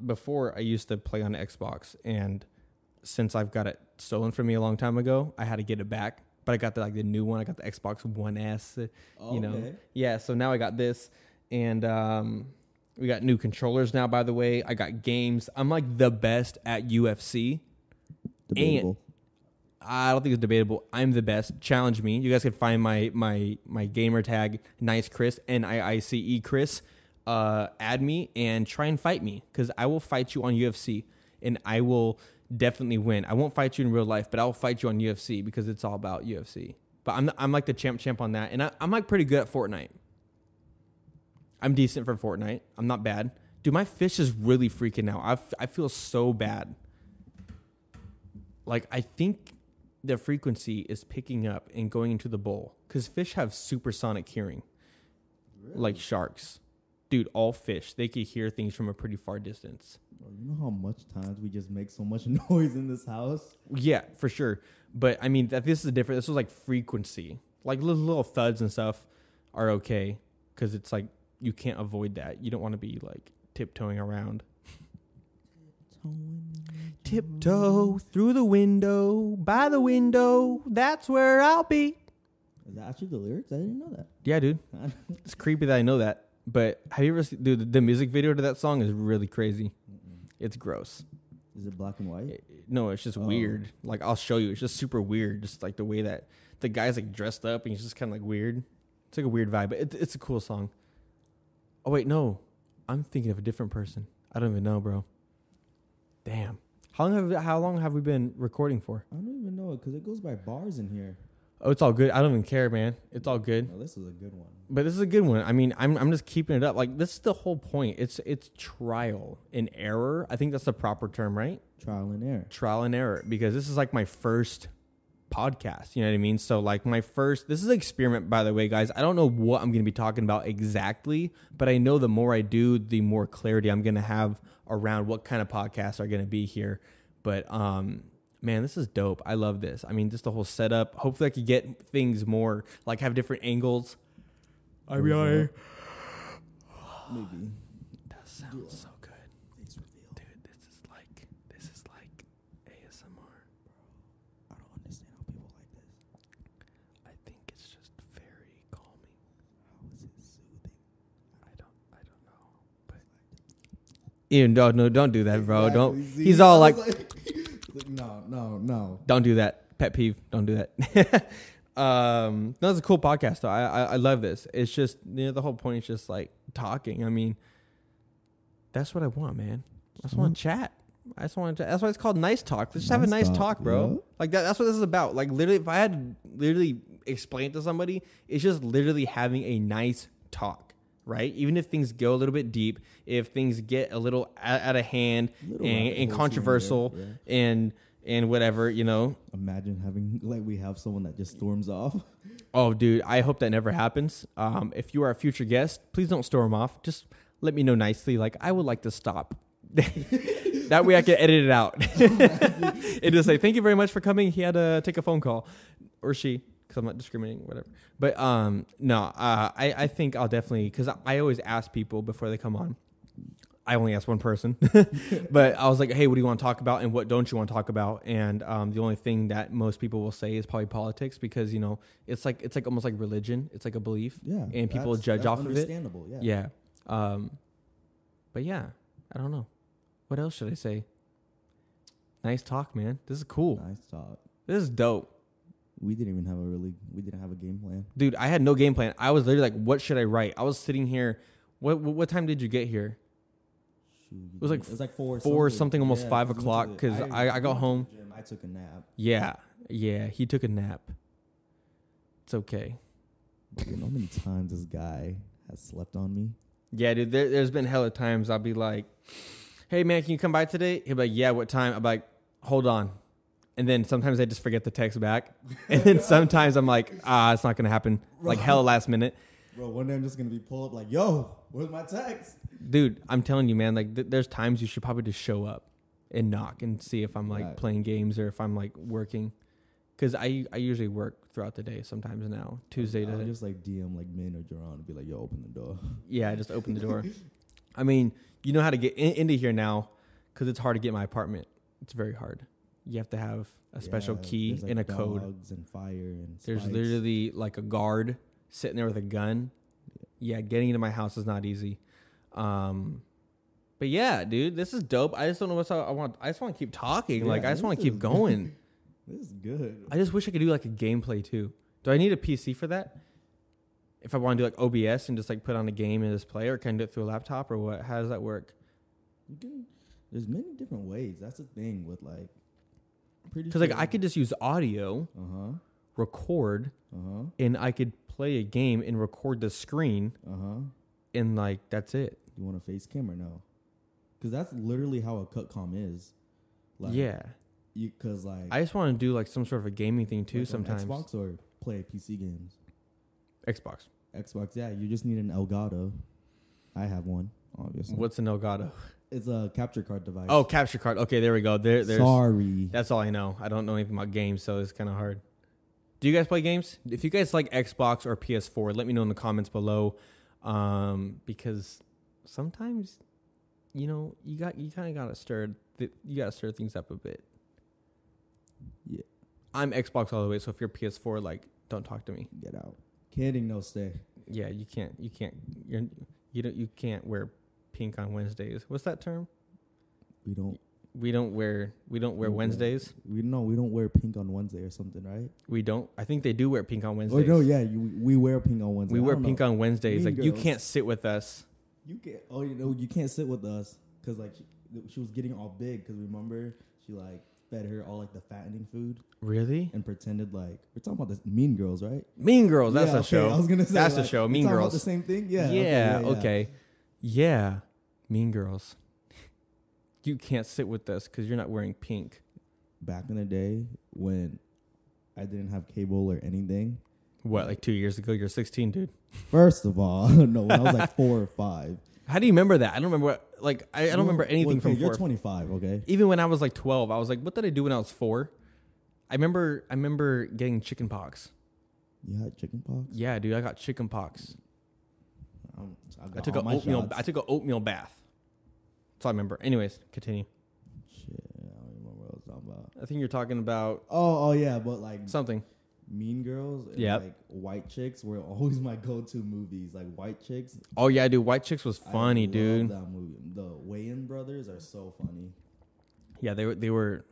Speaker 1: before, I used to play on Xbox, and since I've got it stolen from me a long time ago, I had to get it back. But I got the new one. I got the Xbox One S.
Speaker 2: Okay.
Speaker 1: Yeah. So now I got this, and we got new controllers now. By the way, I got games. I'm like the best at UFC.
Speaker 2: Debatable.
Speaker 1: And I don't think it's debatable. I'm the best. Challenge me. You guys can find my gamer tag, NiiceChris, NIICE Chris. Add me and try and fight me, because I will fight you on UFC, and I will definitely win. I won't fight you in real life, but I'll fight you on UFC because it's all about UFC. But I'm like the champ on that, and I'm like pretty good at Fortnite. I'm decent for Fortnite. I'm not bad. Dude, my fish is really freaking out. I feel so bad. Like, I think the frequency is picking up and going into the bowl, because fish have supersonic hearing. Really? Like sharks. Dude, all fish, they can hear things from a pretty far distance.
Speaker 2: Bro, you know how much times we just make so much noise in this house?
Speaker 1: Yeah, for sure. But, I mean, this is different. This was like frequency. Like little thuds and stuff are okay, because it's like you can't avoid that. You don't want to be like tiptoeing around. Tiptoe through the window, by the window, that's where I'll be.
Speaker 2: Is that actually the lyrics? I didn't know that.
Speaker 1: Yeah, dude. It's creepy that I know that. But have you ever seen, dude, the music video to that song is really crazy. Mm-mm. It's gross.
Speaker 2: Is it black and white?
Speaker 1: No, it's just weird. Like, I'll show you. It's just super weird. Just like the way that the guy's like dressed up and he's just kind of like weird. It's like a weird vibe, but it's a cool song. Oh, wait, no. I'm thinking of a different person. I don't even know, bro. Damn. How long have we been recording for?
Speaker 2: I don't even know it because it goes by bars in here.
Speaker 1: Oh, it's all good. I don't even care, man. It's all good.
Speaker 2: No, this is a good one.
Speaker 1: But this is a good one. I mean, I'm just keeping it up. Like, this is the whole point. It's trial and error. I think that's the proper term, right?
Speaker 2: Trial and error.
Speaker 1: Trial and error. Because this is like my first podcast. You know what I mean? So like this is an experiment, by the way, guys. I don't know what I'm going to be talking about exactly, but I know the more I do, the more clarity I'm going to have around what kind of podcasts are going to be here. But, man, this is dope. I love this. I mean, just the whole setup. Hopefully I could get things more, like have different angles. I mean,
Speaker 2: maybe.
Speaker 1: That sounds so good. Dude, this is like ASMR.
Speaker 2: I don't understand how people like this.
Speaker 1: I think it's just very calming.
Speaker 2: How is it soothing?
Speaker 1: I don't know. But Ian, no, don't do that, bro.
Speaker 2: Exactly.
Speaker 1: Don't.
Speaker 2: See,
Speaker 1: He's all like
Speaker 2: no.
Speaker 1: Don't do that. Pet peeve. Don't do that. No, it's a cool podcast though. I love this. It's just, you know, the whole point is just like talking. I mean, that's what I want, man. I just want to chat. That's why it's called Nice Talk. Let's just have a nice talk, bro. Yeah. Like that's what this is about. Like literally, if I had to literally explain it to somebody, it's just literally having a nice talk, right? Even if things go a little bit deep, if things get a little out of hand and controversial and whatever, you know.
Speaker 2: Imagine having, like, we have someone that just storms off.
Speaker 1: Oh, dude, I hope that never happens. If you are a future guest, please don't storm off. Just let me know nicely. Like, I would like to stop. That way I can edit it out. And just say, thank you very much for coming. He had to take a phone call. Or she, because I'm not discriminating, whatever. But no, I think I'll definitely, because I always ask people before they come on. I only asked one person, but I was like, hey, what do you want to talk about and what don't you want to talk about? And the only thing that most people will say is probably politics because, you know, it's like almost like religion. It's like a belief.
Speaker 2: Yeah.
Speaker 1: And people judge off of it.
Speaker 2: Understandable, yeah.
Speaker 1: Yeah. But yeah, I don't know. What else should I say? Nice talk, man. This is cool.
Speaker 2: Nice talk.
Speaker 1: This is dope.
Speaker 2: We didn't have a game plan.
Speaker 1: Dude, I had no game plan. I was literally like, what should I write? I was sitting here. What time did you get here? It was like 4 something, almost 5 o'clock because I got home.
Speaker 2: I took a nap.
Speaker 1: Yeah, he took a nap. It's okay.
Speaker 2: You know how many times this guy has slept on me?
Speaker 1: Yeah, dude, there's been hella times I'll be like, hey, man, can you come by today? He'll be like, yeah, what time? I'm like, hold on. And then sometimes I just forget to text back. And then sometimes I'm like, it's not going to happen. Like hella last minute.
Speaker 2: Bro, one day I'm just going to be pulled up like, yo, where's my text?
Speaker 1: Dude, I'm telling you, man, like there's times you should probably just show up and knock and see if I'm like playing games or if I'm like working. Because I usually work throughout the day sometimes now. Tuesday
Speaker 2: I'll just like DM like Min or Jaron and be like, yo, open the door.
Speaker 1: Yeah, I just open the door. I mean, you know how to get into here now because it's hard to get my apartment. It's very hard. You have to have a special key and a code.
Speaker 2: Dogs and fire and
Speaker 1: there's
Speaker 2: spikes.
Speaker 1: Literally like a guard sitting there with a gun. Yeah, getting into my house is not easy. But yeah, dude, this is dope. I just don't know what I want. I just want to keep talking. Yeah, like I just want to keep going.
Speaker 2: This is good.
Speaker 1: I just wish I could do like a gameplay too. Do I need a PC for that? If I want to do like OBS and just like put on a game and just play, or can I do it through a laptop or what? How does that work?
Speaker 2: You can. There's many different ways. That's the thing with like.
Speaker 1: Because like I could just use audio, record, and I could play a game and record the screen, and like that's it.
Speaker 2: You want a face cam or no? Because that's literally how a cutcom is.
Speaker 1: Like, yeah.
Speaker 2: Because like
Speaker 1: I just want to do like some sort of a gaming thing too.
Speaker 2: Like
Speaker 1: sometimes
Speaker 2: Xbox or play PC games.
Speaker 1: Xbox.
Speaker 2: Yeah. You just need an Elgato. I have one, obviously.
Speaker 1: What's an Elgato?
Speaker 2: It's a capture card device.
Speaker 1: Oh, capture card. Okay, there we go. There's
Speaker 2: Sorry.
Speaker 1: That's all I know. I don't know anything about games, so it's kind of hard. Do you guys play games? If you guys like Xbox or PS4, let me know in the comments below. Because sometimes, you know, you kind of gotta stir things up a bit. Yeah, I'm Xbox all the way. So if you're PS4, like, don't talk to me.
Speaker 2: Get out. Kidding, no stay.
Speaker 1: Yeah, you can't. You can't wear pink on Wednesdays. What's that term? We don't wear Wednesdays.
Speaker 2: We don't wear pink on Wednesday or something, right?
Speaker 1: We don't. I think they do wear pink on Wednesdays.
Speaker 2: Oh no, yeah, we wear pink on Wednesday.
Speaker 1: We wear pink on Wednesdays. Like, you can't sit with us.
Speaker 2: You can't. Oh, you know, you can't sit with us because like she was getting all big because remember she like fed her all like the fattening food.
Speaker 1: Really?
Speaker 2: And pretended like we're talking about the Mean Girls, right?
Speaker 1: Mean Girls. That's a show.
Speaker 2: I was gonna say
Speaker 1: that's
Speaker 2: like,
Speaker 1: a show. Mean Girls.
Speaker 2: About the same thing. Yeah.
Speaker 1: Yeah. Okay. Yeah. Mean Girls. You can't sit with us because you're not wearing pink.
Speaker 2: Back in the day when I didn't have cable or anything.
Speaker 1: What, like 2 years ago? You're 16, dude.
Speaker 2: First of all, no, when I was like 4 or 5.
Speaker 1: How do you remember that? I don't remember what, like, I don't remember anything from 4.
Speaker 2: You're 25, okay?
Speaker 1: Even when I was like 12, I was like, what did I do when I was 4? I remember getting chicken pox.
Speaker 2: You had chicken pox?
Speaker 1: Yeah, dude, I got chicken pox. I took an oatmeal bath. That's all I remember. Anyways, continue.
Speaker 2: Shit, I don't remember what I was talking about.
Speaker 1: I think you're talking about...
Speaker 2: Oh, yeah, but like...
Speaker 1: Something.
Speaker 2: Mean Girls and like White Chicks were always my go-to movies. Like White Chicks.
Speaker 1: Oh yeah, dude. White Chicks was funny, dude.
Speaker 2: That movie. The Wayans brothers are so funny.
Speaker 1: Yeah, they were.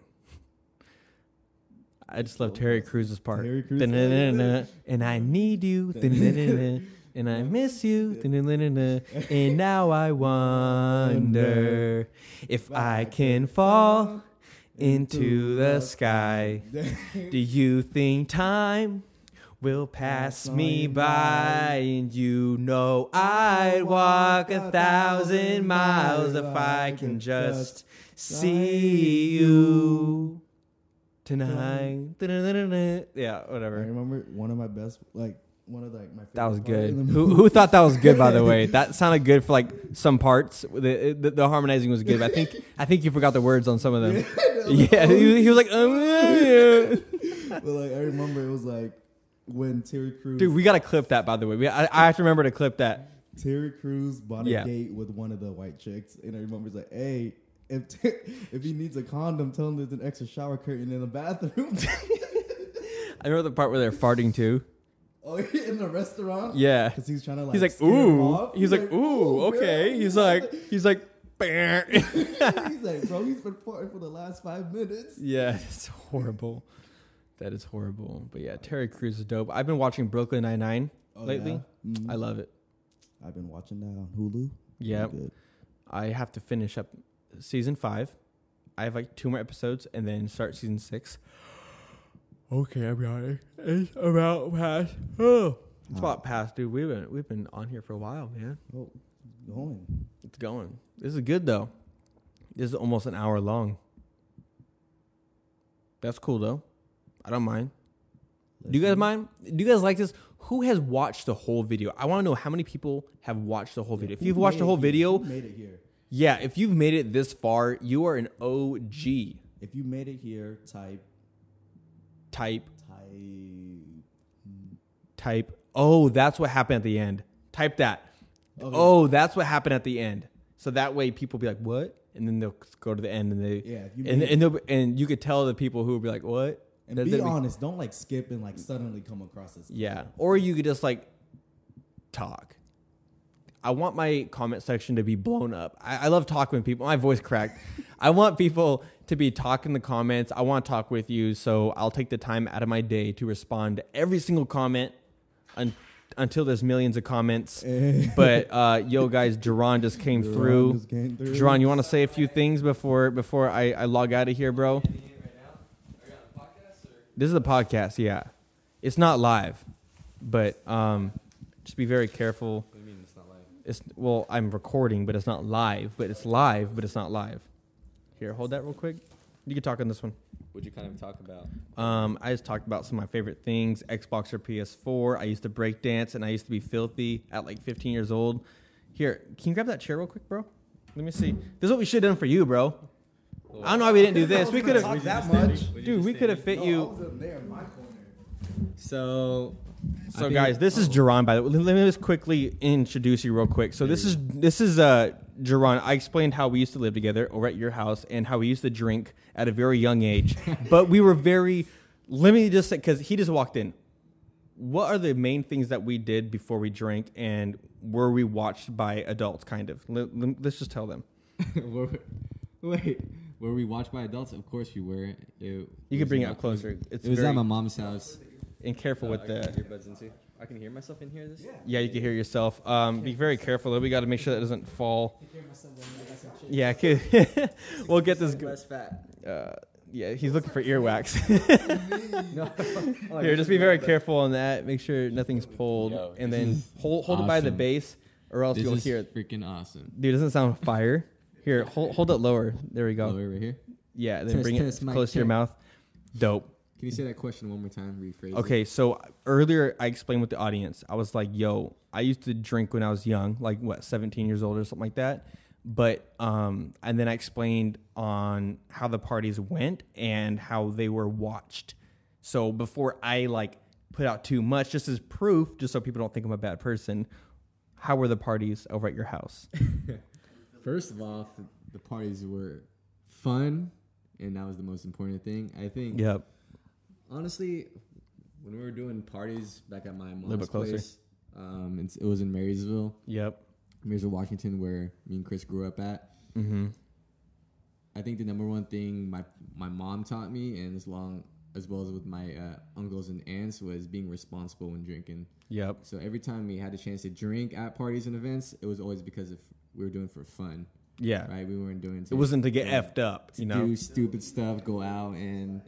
Speaker 1: I just love Terry Crews's part.
Speaker 2: Terry Crews.
Speaker 1: And I need you. And I miss you. And now I wonder if I can fall into the sky. Do you think time will pass me by? And you know I'd walk 1,000 miles if I can just see you tonight. Yeah, whatever.
Speaker 2: I remember one of my best, like one of like my favorite.
Speaker 1: That was good. Who thought that was good? By the way, that sounded good for like some parts. The harmonizing was good. But I think you forgot the words on some of them. Yeah, he was like, yeah.
Speaker 2: But like I remember it was like when Terry Crews.
Speaker 1: Dude, we gotta clip that. By the way, I have to remember to clip that.
Speaker 2: Terry Crews bought a date with one of the white chicks, and I remember he's like, hey. If he needs a condom, tell him there's an extra shower curtain in the bathroom.
Speaker 1: I remember the part where they're farting too.
Speaker 2: Oh, in the restaurant?
Speaker 1: Yeah.
Speaker 2: Because he's trying to like.
Speaker 1: He's like, ooh. He's like, ooh, okay. He's like. He's like, bro, he's
Speaker 2: been farting for the last 5 minutes.
Speaker 1: Yeah, it's horrible. That is horrible. But yeah, Terry Crews is dope. I've been watching Brooklyn Nine-Nine lately. Yeah? Mm-hmm. I love it.
Speaker 2: I've been watching that on Hulu.
Speaker 1: Yeah. I have to finish up season 5. I have like 2 more episodes and then start season 6. Okay, I'm got it's about past. Oh, it's about past, dude. We've been on here for a while, man.
Speaker 2: Oh,
Speaker 1: it's going. This is good though. This is almost an hour long. That's cool though. I don't mind. Do you guys mind? Do you guys like this? Who has watched the whole video? I want to know how many people have watched the whole video. If you've watched the whole video,
Speaker 2: you made it here.
Speaker 1: Yeah, if you've made it this far, you are an OG.
Speaker 2: If you made it here,
Speaker 1: type. Oh, that's what happened at the end. Type that. Okay. Oh, that's what happened at the end. So that way people be like, what? And then they'll go to the end and and you could tell the people who will be like, what?
Speaker 2: And be honest, don't like skip and like suddenly come across this.
Speaker 1: Yeah. Or you could just like talk. I want my comment section to be blown up. I love talking with people. My voice cracked. I want people to be talking in the comments. I want to talk with you. So I'll take the time out of my day to respond to every single comment until there's millions of comments. But yo, guys, Jaron just came through. Jaron, you want to say a few things before I log out of here, bro? This is a podcast, yeah. It's not live, but just be very careful.
Speaker 3: What do you mean it's not live?
Speaker 1: Well, I'm recording, but it's not live. But it's live, but it's not live. Here, hold that real quick. You can talk on this one.
Speaker 3: What'd you kind of talk about?
Speaker 1: I just talked about some of my favorite things, Xbox or PS4. I used to break dance, and I used to be filthy at like 15 years old. Here, can you grab that chair real quick, bro? Let me see. This is what we should have done for you, bro. I don't know why we didn't do this. We could have
Speaker 2: that much.
Speaker 1: Dude, we could have fit you.
Speaker 2: I was in there in my corner.
Speaker 1: So guys, this is Jaron. By the way, let me just quickly introduce you real quick. So this is Jaron. I explained how we used to live together over at your house and how we used to drink at a very young age. But we were very. Let me just say, because he just walked in. What are the main things that we did before we drank, and were we watched by adults? Kind of. Let's just tell them.
Speaker 3: Wait. Were we watched by adults? Of course we were.
Speaker 1: You can bring it up closer.
Speaker 3: It was at my mom's house.
Speaker 1: And careful with the
Speaker 3: earbuds into. I can hear myself in here.
Speaker 1: Yeah, you can hear yourself. Be very careful though. We got to make sure that doesn't fall. Yeah, we'll get this.
Speaker 3: Less fat.
Speaker 1: Yeah, he's looking for earwax. Here, just be very careful on that. Make sure nothing's pulled, and then hold it by the base, or else you'll hear it.
Speaker 3: Freaking awesome,
Speaker 1: dude. Doesn't sound fire. Here, hold it lower. There we go.
Speaker 3: Lower right here.
Speaker 1: Yeah, then bring it close to your mouth. Dope.
Speaker 3: Can you say that question one more time? Rephrase.
Speaker 1: Okay, so earlier I explained with the audience. I was like, "Yo, I used to drink when I was young, like 17 years old or something like that." But and then I explained on how the parties went and how they were watched. So before I like put out too much, just as proof, just so people don't think I'm a bad person, how were the parties over at your house?
Speaker 3: First of all, the parties were fun, and that was the most important thing. I think.
Speaker 1: Yep.
Speaker 3: Honestly, when we were doing parties back at my mom's
Speaker 1: bit closer.
Speaker 3: place, it was in Marysville.
Speaker 1: Yep.
Speaker 3: Marysville, Washington, where me and Chris grew up at.
Speaker 1: Mm-hmm.
Speaker 3: I think the number one thing my mom taught me, and as well as with my uncles and aunts, was being responsible when drinking.
Speaker 1: Yep.
Speaker 3: So every time we had a chance to drink at parties and events, it was always because we were doing it for fun.
Speaker 1: Yeah.
Speaker 3: Right? We weren't doing
Speaker 1: it wasn't to get effed up, you know?
Speaker 3: Do stupid stuff, go out and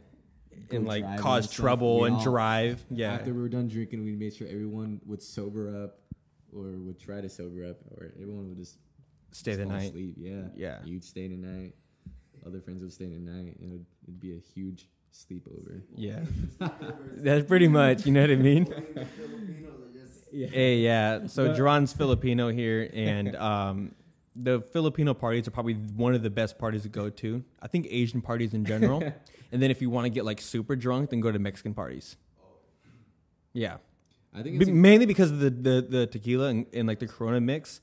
Speaker 1: like cause trouble and drive. Yeah.
Speaker 3: After we were done drinking, we made sure everyone would sober up, or would try to sober up, or everyone would just
Speaker 1: stay the night.
Speaker 3: Sleep. Yeah.
Speaker 1: Yeah.
Speaker 3: You'd stay the night. Other friends would stay the night. And it'd be a huge sleepover.
Speaker 1: Yeah. That's pretty much, you know what I mean? Hey, yeah. So Jaron's Filipino here, and the Filipino parties are probably one of the best parties to go to. I think Asian parties in general. And then if you want to get like super drunk, then go to Mexican parties. Yeah.
Speaker 3: I think it's
Speaker 1: mainly because of the tequila and like the Corona mix.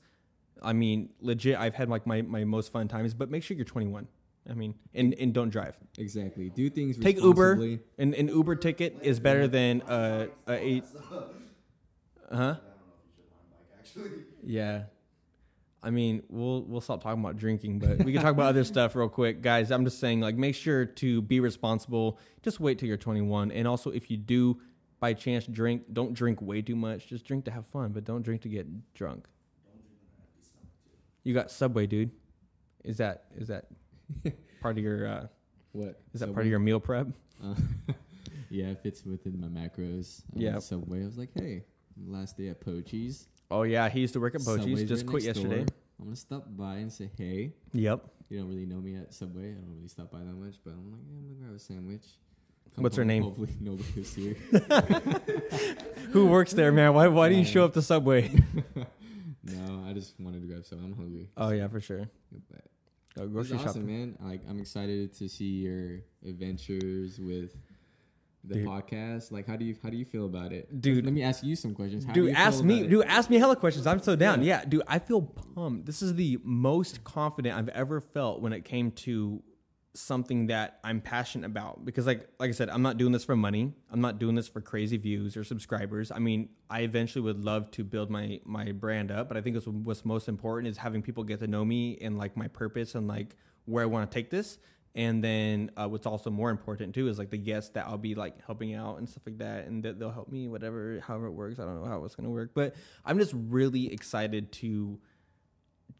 Speaker 1: I mean, legit, I've had like my most fun times, but make sure you're 21. I mean, and don't drive.
Speaker 3: Exactly. Do things
Speaker 1: Take
Speaker 3: responsibly.
Speaker 1: Uber. An Uber ticket is better than a 8. Huh? Yeah. I mean, we'll stop talking about drinking, but we can talk about other stuff real quick. Guys, I'm just saying, like, make sure to be responsible. Just wait till you're 21. And also, if you do, by chance, drink, don't drink way too much. Just drink to have fun, but don't drink to get drunk. You got Subway, dude. Is that part of your...
Speaker 3: what?
Speaker 1: Is that part of your meal prep?
Speaker 3: Yeah, it fits within my macros.
Speaker 1: Yeah.
Speaker 3: Subway, I was like, hey, last day at Pochi's.
Speaker 1: Oh, yeah, he used to work at Pochi's.
Speaker 3: Subway's
Speaker 1: Just
Speaker 3: right
Speaker 1: quit
Speaker 3: next
Speaker 1: yesterday.
Speaker 3: door. I'm going to stop by and say, hey.
Speaker 1: Yep.
Speaker 3: You don't really know me at Subway. I don't really stop by that much, but I'm like, yeah, I'm going to grab a sandwich.
Speaker 1: What's her name?
Speaker 3: Hopefully nobody's here.
Speaker 1: Who works there, man? Why do you show up to Subway?
Speaker 3: No, I just wanted to grab some. I'm hungry.
Speaker 1: Oh, yeah, for sure.
Speaker 3: But
Speaker 1: grocery
Speaker 3: awesome,
Speaker 1: shopping.
Speaker 3: man. Like, I'm excited to see your adventures with the podcast. Like, how do you feel about it,
Speaker 1: dude?
Speaker 3: Let me ask you some questions.
Speaker 1: Ask me hella questions. I'm so down. Yeah, dude, I feel pumped. This is the most confident I've ever felt when it came to something that I'm passionate about. Because like I said, I'm not doing this for money. I'm not doing this for crazy views or subscribers. I mean, I eventually would love to build my brand up, but I think what's most important is having people get to know me and like my purpose and like where I want to take this. And then what's also more important too is like the guests that I'll be like helping out and stuff like that, and that they'll help me however it works. I don't know how it's gonna work, but I'm just really excited to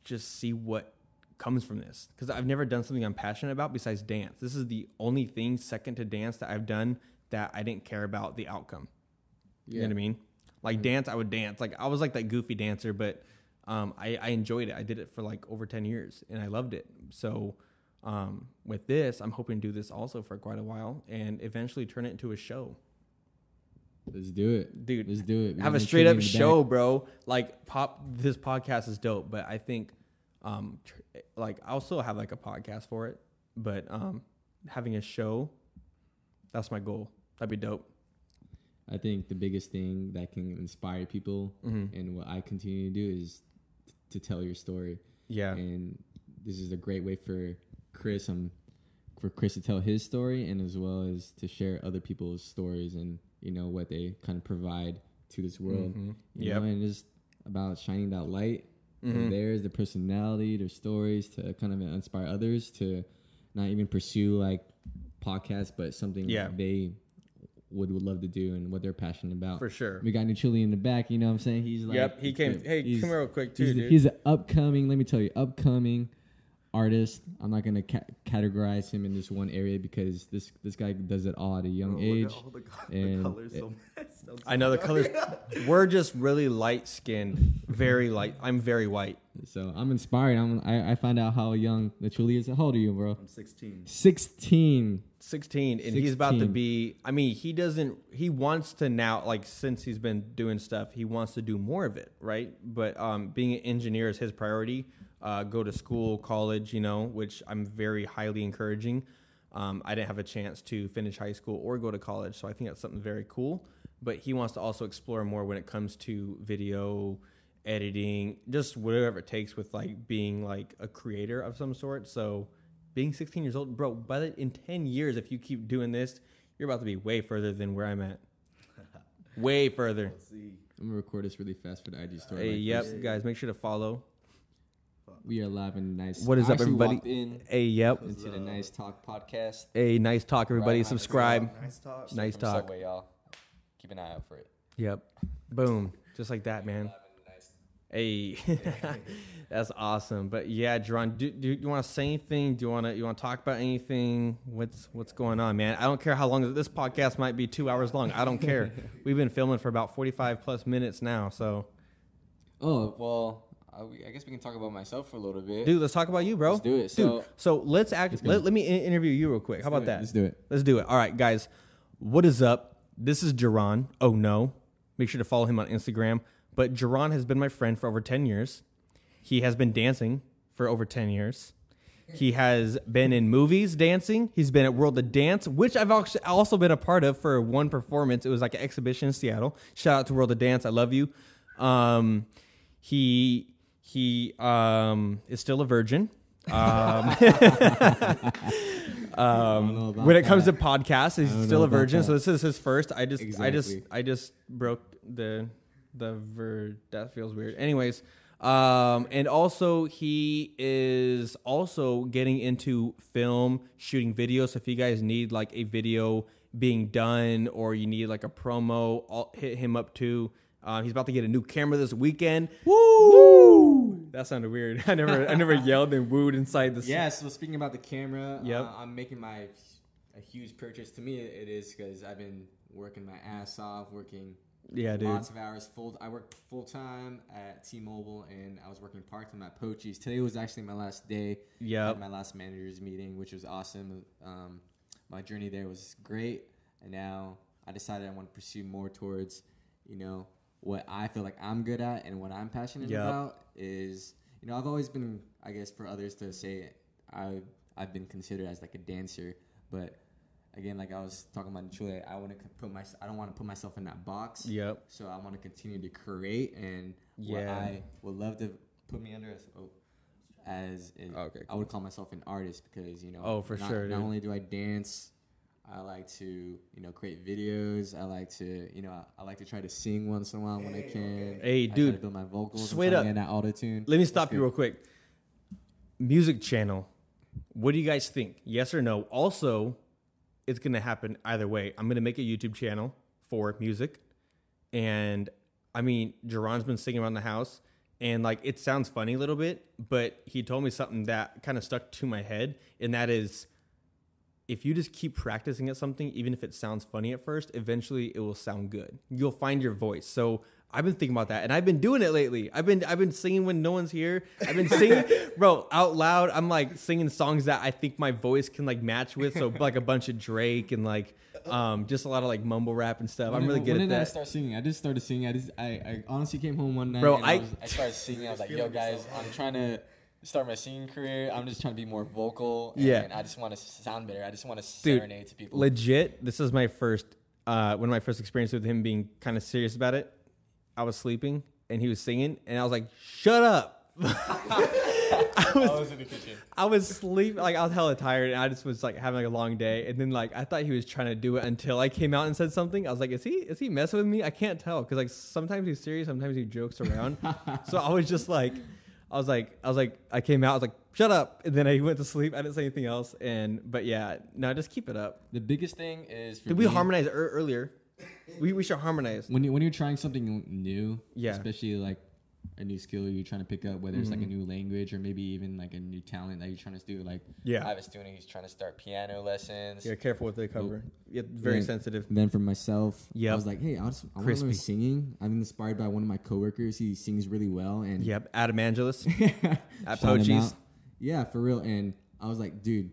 Speaker 1: just see what comes from this, because I've never done something I'm passionate about besides dance. This is the only thing second to dance that I've done that I didn't care about the outcome. You know what I mean? Like dance, I would dance. Like I was like that goofy dancer, but I enjoyed it. I did it for like over 10 years and I loved it. So with this, I'm hoping to do this also for quite a while and eventually turn it into a show.
Speaker 3: Let's do it.
Speaker 1: Dude,
Speaker 3: let's do it.
Speaker 1: Have a straight up show, bro. Like this podcast is dope, but I think like I'll still have like a podcast for it, but having a show, that's my goal. That'd be dope.
Speaker 3: I think the biggest thing that can inspire people and what I continue to do is to tell your story. Yeah. And this is a great way for Chris to tell his story, and as well as to share other people's stories and, you know, what they kind of provide to this world. You know, and just about shining that light of theirs, their personality, their stories, to kind of inspire others to not even pursue like podcasts, but something they would love to do and what they're passionate about.
Speaker 1: For sure.
Speaker 3: We got Nouchaly in the back, you know what I'm saying? He's like,
Speaker 1: yep, he came. Hey, come here real quick too, dude.
Speaker 3: He's an upcoming, let me tell you, upcoming artist. I'm not gonna categorize him in this one area because this guy does it all at a young age.
Speaker 2: The colors
Speaker 1: I know the colors. We're just really light skinned, very light. I'm very white.
Speaker 3: So I'm inspired. I find out how young Nouchaly is. How old are you, bro?
Speaker 2: I'm 16.
Speaker 3: 16,
Speaker 1: and he's about to be. I mean, he wants to now. Like since he's been doing stuff, he wants to do more of it, right? But being an engineer is his priority. Go to school, college, which I'm very highly encouraging. I didn't have a chance to finish high school or go to college, so I think that's something very cool. But he wants to also explore more when it comes to video editing, just whatever it takes with like being like a creator of some sort. So being 16 years old, bro, in 10 years, if you keep doing this, you're about to be way further than where I'm at. Way further.
Speaker 3: I'm going to record this really fast for the IG story.
Speaker 1: Hey, yep, guys, make sure to follow.
Speaker 3: We are live and nice.
Speaker 1: What is up, everybody?
Speaker 3: Hey,
Speaker 1: yep.
Speaker 3: Into the Nice Talk podcast.
Speaker 1: Hey, Nice Talk, everybody.
Speaker 3: Right,
Speaker 1: subscribe.
Speaker 2: Nice talk.
Speaker 1: Nice Talk.
Speaker 3: Subway, y'all. Keep an eye out for it.
Speaker 1: Yep. Boom. Just like that, man. Hey, that's awesome. But yeah, Jaron, do you want to say anything? Do you want to talk about anything? What's going on, man? I don't care how long this podcast might be. 2 hours long. I don't care. We've been filming for about 45 plus minutes now. So.
Speaker 3: Oh well, I guess we can talk about myself for a little bit.
Speaker 1: Dude, let's talk about you, bro.
Speaker 3: Let's do it.
Speaker 1: So let's let me interview you real quick. How about that?
Speaker 3: Let's do it.
Speaker 1: Let's do it. All right, guys. What is up? This is Jaron. Oh no. Make sure to follow him on Instagram. But Jaron has been my friend for over 10 years. He has been dancing for over 10 years. He has been in movies dancing. He's been at World of Dance, which I've also been a part of for one performance. It was like an exhibition in Seattle. Shout out to World of Dance. I love you. He is still a virgin. When it comes to podcasts, he's still a virgin. So this is his first. I just broke the that feels weird. Anyways, and also he is also getting into film, shooting videos. So if you guys need like a video being done or you need like a promo, I'll hit him up too. He's about to get a new camera this weekend. Woo! That sounded weird. I never yelled and wooed inside the.
Speaker 3: Yeah. So speaking about the camera,
Speaker 1: yep.
Speaker 3: I'm making a huge purchase. To me, it is because I've been working my ass off, working.
Speaker 1: Yeah, dude.
Speaker 3: Lots of hours. I worked full time at T-Mobile, and I was working part time at Pochi's. Today was actually my last day.
Speaker 1: Yeah.
Speaker 3: At my last managers meeting, which was awesome. My journey there was great, and now I decided I want to pursue more towards, what I feel like I'm good at and what I'm passionate about is, I've always been, I guess, for others to say, I've been considered as like a dancer, but. Again, like I was talking about Nouchaly, I don't want to put myself in that box.
Speaker 1: Yep.
Speaker 3: So I want to continue to create, and what I would love to put me under I would call myself an artist because
Speaker 1: sure.
Speaker 3: Not only do I dance, I like to create videos. I like to try to sing once in a while when I can.
Speaker 1: Hey,
Speaker 3: I
Speaker 1: dude,
Speaker 3: try to build my vocals.
Speaker 1: Straight up.
Speaker 3: And that auto-tune.
Speaker 1: Let me stop you real quick. Music channel. What do you guys think? Yes or no? Also. It's going to happen either way. I'm going to make a YouTube channel for music. And, I mean, Jaron's been singing around the house. And, like, it sounds funny a little bit. But he told me something that kind of stuck to my head. And that is, if you just keep practicing at something, even if it sounds funny at first, eventually it will sound good. You'll find your voice. So I've been thinking about that, and I've been doing it lately. I've been singing when no one's here. I've been singing, bro, out loud. I'm like singing songs that I think my voice can like match with. So like a bunch of Drake and like just a lot of like mumble rap and stuff. I'm really good at that.
Speaker 3: When did I start singing? I just started singing. I honestly came home one night.
Speaker 1: Bro,
Speaker 3: and I started singing. I was like, yo guys, I'm trying to start my singing career. I'm just trying to be more vocal. And I just want to sound better. I just want to serenade to people.
Speaker 1: Legit, this is my first one of my first experiences with him being kind of serious about it. I was sleeping and he was singing and I was like, shut up. I was in the kitchen. I was sleeping, like I was hella tired and I just was like having like a long day. And then like I thought he was trying to do it until I came out and said something. I was like, is he messing with me? I can't tell because like sometimes he's serious, sometimes he jokes around. So I was just like, I came out, I was like, shut up. And then I went to sleep. I didn't say anything else. But yeah, no, just keep it up.
Speaker 3: The biggest thing is...
Speaker 1: Did we harmonize earlier? We should harmonize.
Speaker 3: When you're trying something new, especially like a new skill you're trying to pick up, whether it's like a new language or maybe even like a new talent that you're trying to do. Like, I have a student who's trying to start piano lessons.
Speaker 1: Yeah, careful what they cover. Very sensitive.
Speaker 3: Then for myself, I was like, hey, I want to learn singing. I'm inspired by one of my coworkers. He sings really well. And
Speaker 1: Adam Angelus at Pochi's.
Speaker 3: Yeah, for real. And I was like, dude,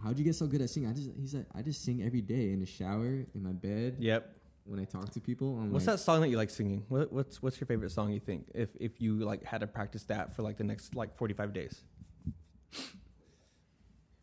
Speaker 3: how'd you get so good at singing? He's like, I just sing every day in the shower, in my bed.
Speaker 1: Yep.
Speaker 3: When I talk to people,
Speaker 1: what's that song that you like singing? What's your favorite song you think? If you like had to practice that for like the next like 45 days.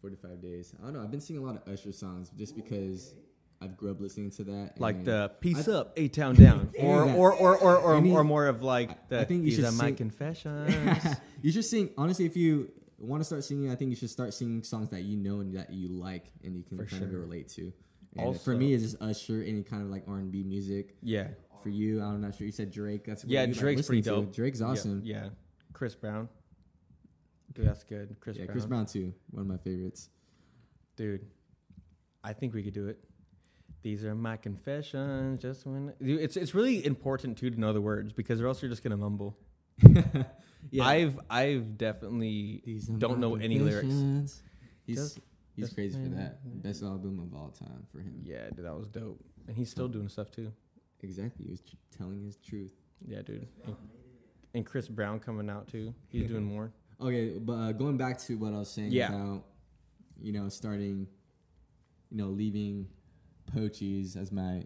Speaker 3: 45 days. I don't know. I've been singing a lot of Usher songs just because I've grew up listening to that.
Speaker 1: Like the Peace Up, A-Town Down, or more of like the These Are My Confessions.
Speaker 3: You should sing. Honestly, if you want to start singing, I think you should start singing songs that you know and that you like and you can kind of relate to. And also, for me, it's just Usher, any kind of like R&B music.
Speaker 1: Yeah.
Speaker 3: For you, I'm not sure. You said Drake. That's what
Speaker 1: Drake's pretty dope.
Speaker 3: Drake's awesome.
Speaker 1: Yeah. Chris Brown. Dude, that's good. Chris
Speaker 3: Brown too. One of my favorites.
Speaker 1: Dude, I think we could do it. These are my confessions. Just when it's really important too to know the words because or else you're just gonna mumble. I've definitely don't know any lyrics.
Speaker 3: He's crazy for that. Best album of all time for him.
Speaker 1: Yeah, dude, that was dope. And he's still doing stuff too.
Speaker 3: Exactly. He was telling his truth.
Speaker 1: Yeah, dude. And Chris Brown coming out too. He's doing more.
Speaker 3: Okay, but going back to what I was saying about, starting, leaving Pochi's as my,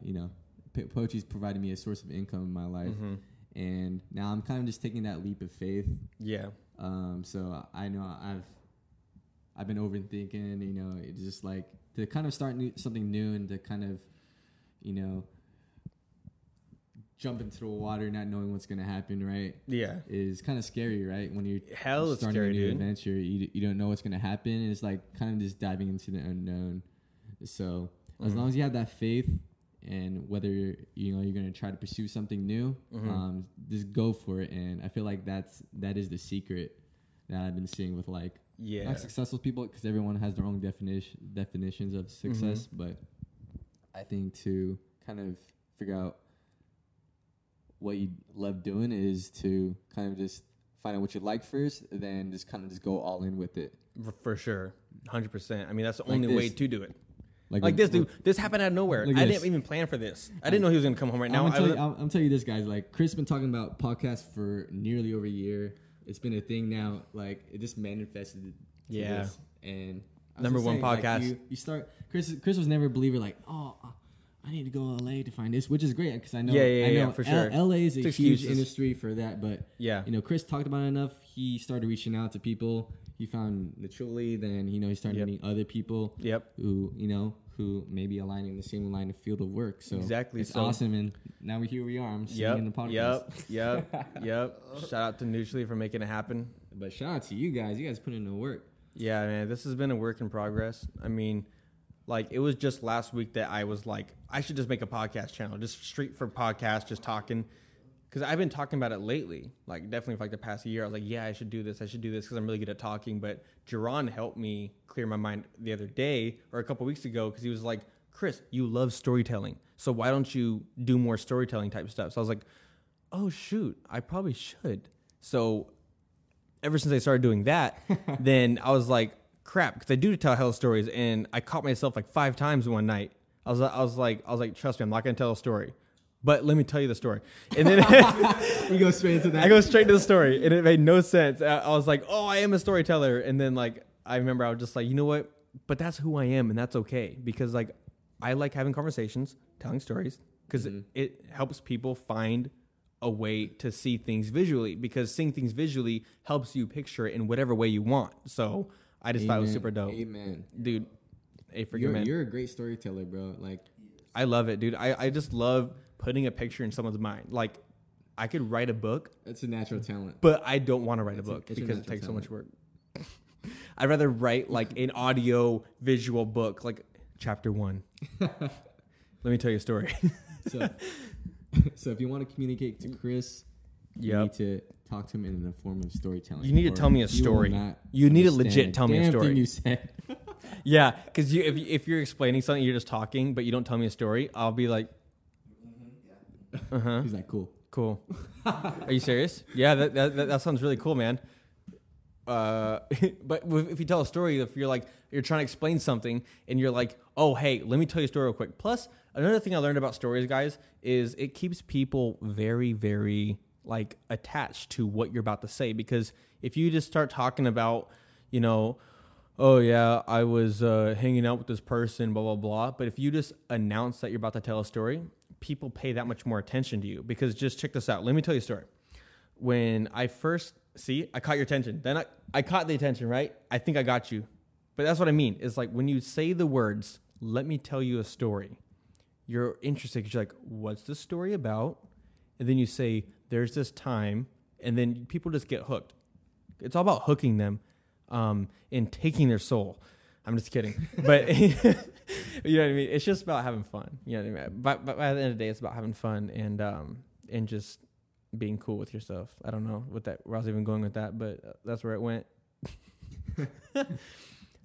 Speaker 3: Pochi's provided me a source of income in my life. Mm-hmm. And now I'm kind of just taking that leap of faith.
Speaker 1: Yeah.
Speaker 3: So I know I've been overthinking, it's just like to kind of start something new and to kind of, jump into the water not knowing what's going to happen, right?
Speaker 1: Yeah.
Speaker 3: Is kind of scary, right? When you're
Speaker 1: starting
Speaker 3: a new adventure, you don't know what's going to happen. And it's like kind of just diving into the unknown. So as long as you have that faith and whether you're going to try to pursue something new, just go for it. And I feel like that is the secret that I've been seeing with like, not successful people because everyone has their own definitions of success. But I think to kind of figure out what you love doing is to kind of just find out what you like first, then just kind of just go all in with it.
Speaker 1: For sure. 100%. I mean, that's the only way to do it. Like this, dude. This happened out of nowhere. I didn't even plan for this. I didn't know he was going to come home right now.
Speaker 3: I'm telling you this, guys. Like, Chris been talking about podcasts for nearly over a year. It's been a thing now. Like, it just manifested. This. And
Speaker 1: number one podcast.
Speaker 3: Like, you start. Chris was never a believer. Like, I need to go to LA to find this, which is great because I know.
Speaker 1: Yeah, for sure.
Speaker 3: LA is a huge industry for that, but Chris talked about it enough. He started reaching out to people. He found Nouchaly, then he started meeting other people. Who maybe align in the same line of field of work. So
Speaker 1: exactly,
Speaker 3: it's awesome, and now here we are. I'm sitting in the podcast.
Speaker 1: Yep. Shout out to Nouchaly for making it happen.
Speaker 3: But shout out to you guys. You guys put in the work.
Speaker 1: Yeah, man. This has been a work in progress. I mean, like, it was just last week that I was like, I should just make a podcast channel, just straight for podcast, just talking. Because I've been talking about it lately, like definitely for like the past year. I was like, yeah, I should do this because I'm really good at talking. But Jaron helped me clear my mind the other day or a couple weeks ago because he was like, Chris, you love storytelling. So why don't you do more storytelling type stuff? So I was like, oh, shoot, I probably should. So ever since I started doing that, then I was like, crap, because I do tell hell stories. And I caught myself like 5 times one night. I was like, trust me, I'm not going to tell a story. But let me tell you the story. And then
Speaker 3: you go straight into that.
Speaker 1: I go straight to the story. And it made no sense. I was like, oh, I am a storyteller. And then like, I remember I was just like, you know what? But that's who I am. And that's okay. Because like, I like having conversations, telling stories, because it helps people find a way to see things visually, because seeing things visually helps you picture it in whatever way you want. So I just thought it was super dope.
Speaker 3: Amen.
Speaker 1: Dude,
Speaker 3: you're a great storyteller, bro. Like,
Speaker 1: I love it, dude. I just love putting a picture in someone's mind. Like, I could write a book.
Speaker 3: It's a natural talent.
Speaker 1: But I don't want to write a book because it takes so much work. I'd rather write like an audio visual book, like chapter 1. Let me tell you a story.
Speaker 3: So if you want to communicate to Chris, you need to talk to him in the form of storytelling.
Speaker 1: You need to tell me a story. You need to legit tell me a story.
Speaker 3: Thing you said.
Speaker 1: Yeah, because if you're explaining something, you're just talking, but you don't tell me a story, I'll be like,
Speaker 3: He's like,
Speaker 1: cool. Are you serious? Yeah, that sounds really cool, man. But if you tell a story, if you're trying to explain something and you're like, oh, hey, let me tell you a story real quick. Plus, another thing I learned about stories, guys, is it keeps people very, very like attached to what you're about to say. Because if you just start talking about, oh yeah, I was hanging out with this person, blah, blah, blah. But if you just announce that you're about to tell a story, people pay that much more attention to you. Because just check this out. Let me tell you a story. When I first... See, I caught your attention. Then I caught the attention, right? I think I got you. But that's what I mean. It's like when you say the words, let me tell you a story, you're interested because you're like, what's the story about? And then you say, there's this time. And then people just get hooked. It's all about hooking them and taking their soul. I'm just kidding. But you know what I mean? It's just about having fun. You know what I mean? But at the end of the day, it's about having fun and just being cool with yourself. I don't know where I was even going with that, but that's where it went.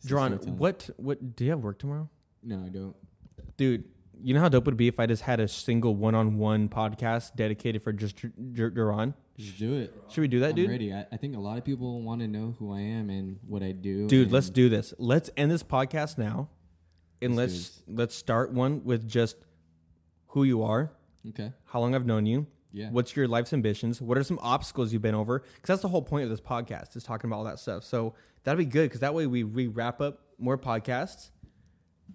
Speaker 1: Jaron, what do you have work tomorrow?
Speaker 3: No, I don't.
Speaker 1: Dude, you know how dope it would be if I just had a single one-on-one podcast dedicated for just Jaron?
Speaker 3: Just do it.
Speaker 1: Should we do that, dude?
Speaker 3: I'm ready. I think a lot of people want to know who I am and what I do.
Speaker 1: Dude, let's do this. Let's end this podcast now, and let's start one with just who you are.
Speaker 3: Okay. How
Speaker 1: long I've known you.
Speaker 3: Yeah.
Speaker 1: What's your life's ambitions? What are some obstacles you've been over? Because that's the whole point of this podcast, is talking about all that stuff. So that'd be good, because that way we wrap up more podcasts.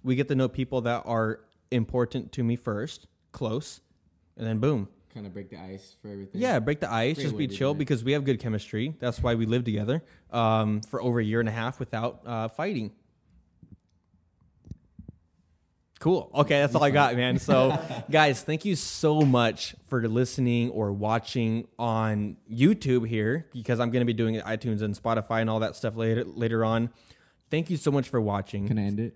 Speaker 1: We get to know people that are important to me first, close, and then boom.
Speaker 3: Kind of break the ice for everything.
Speaker 1: Yeah, break the ice. Just be chill, because we have good chemistry. That's why we live together for over a year and a half without fighting. Cool. Okay, that's all I got, man. So, guys, thank you so much for listening or watching on YouTube here, because I'm going to be doing iTunes and Spotify and all that stuff later on. Thank you so much for watching.
Speaker 3: Can I end it?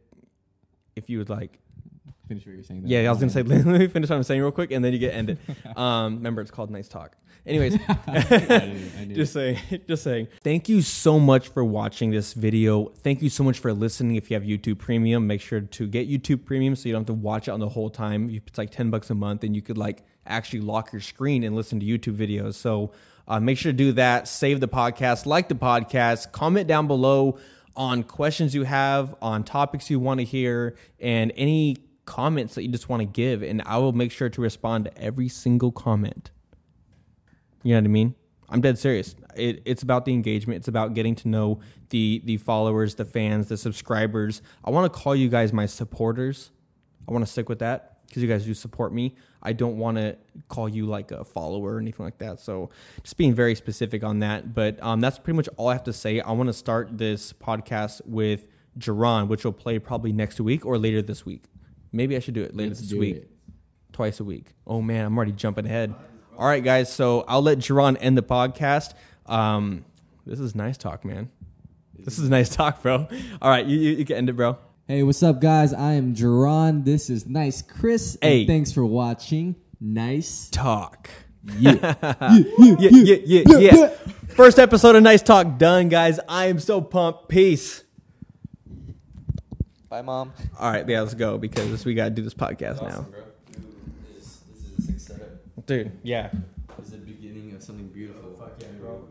Speaker 1: If you would like.
Speaker 3: Finish what you're saying.
Speaker 1: Yeah, I was going to say, let me finish what I'm saying real quick, and then you get ended. Remember, it's called Nice Talk. Anyways, I knew. Just saying. Thank you so much for watching this video. Thank you so much for listening. If you have YouTube Premium, make sure to get YouTube Premium so you don't have to watch it on the whole time. It's like $10 a month, and you could actually lock your screen and listen to YouTube videos. So make sure to do that. Save the podcast, like the podcast, comment down below on questions you have, on topics you want to hear, and any comments that you just want to give, and I will make sure to respond to every single comment. You know what I mean? I'm dead serious. It's about the engagement. It's about getting to know the followers, the fans, the subscribers. I want to call you guys my supporters. I want to stick with that because you guys do support me. I don't want to call you like a follower or anything like that. So just being very specific on that. But that's pretty much all I have to say. I want to start this podcast with Jaron, which will play probably next week or later this week. Maybe I should do it later this week. Twice a week. Oh, man, I'm already jumping ahead. All right, guys, so I'll let Jaron end the podcast. This is nice talk, man. This is nice talk, bro. All right, you can end it, bro.
Speaker 3: Hey, what's up, guys? I am Jaron. This is Nice Chris.
Speaker 1: Hey.
Speaker 3: And thanks for watching Nice
Speaker 1: Talk.
Speaker 3: Yeah.
Speaker 1: Yeah. First episode of Nice Talk done, guys. I am so pumped. Peace.
Speaker 3: Bye, Mom.
Speaker 1: All right, yeah, let's go because we got to do this podcast now.
Speaker 3: Bro. Dude, this is a sick setup.
Speaker 1: Dude, yeah.
Speaker 3: This is the beginning of something beautiful.
Speaker 1: Fuck yeah, bro.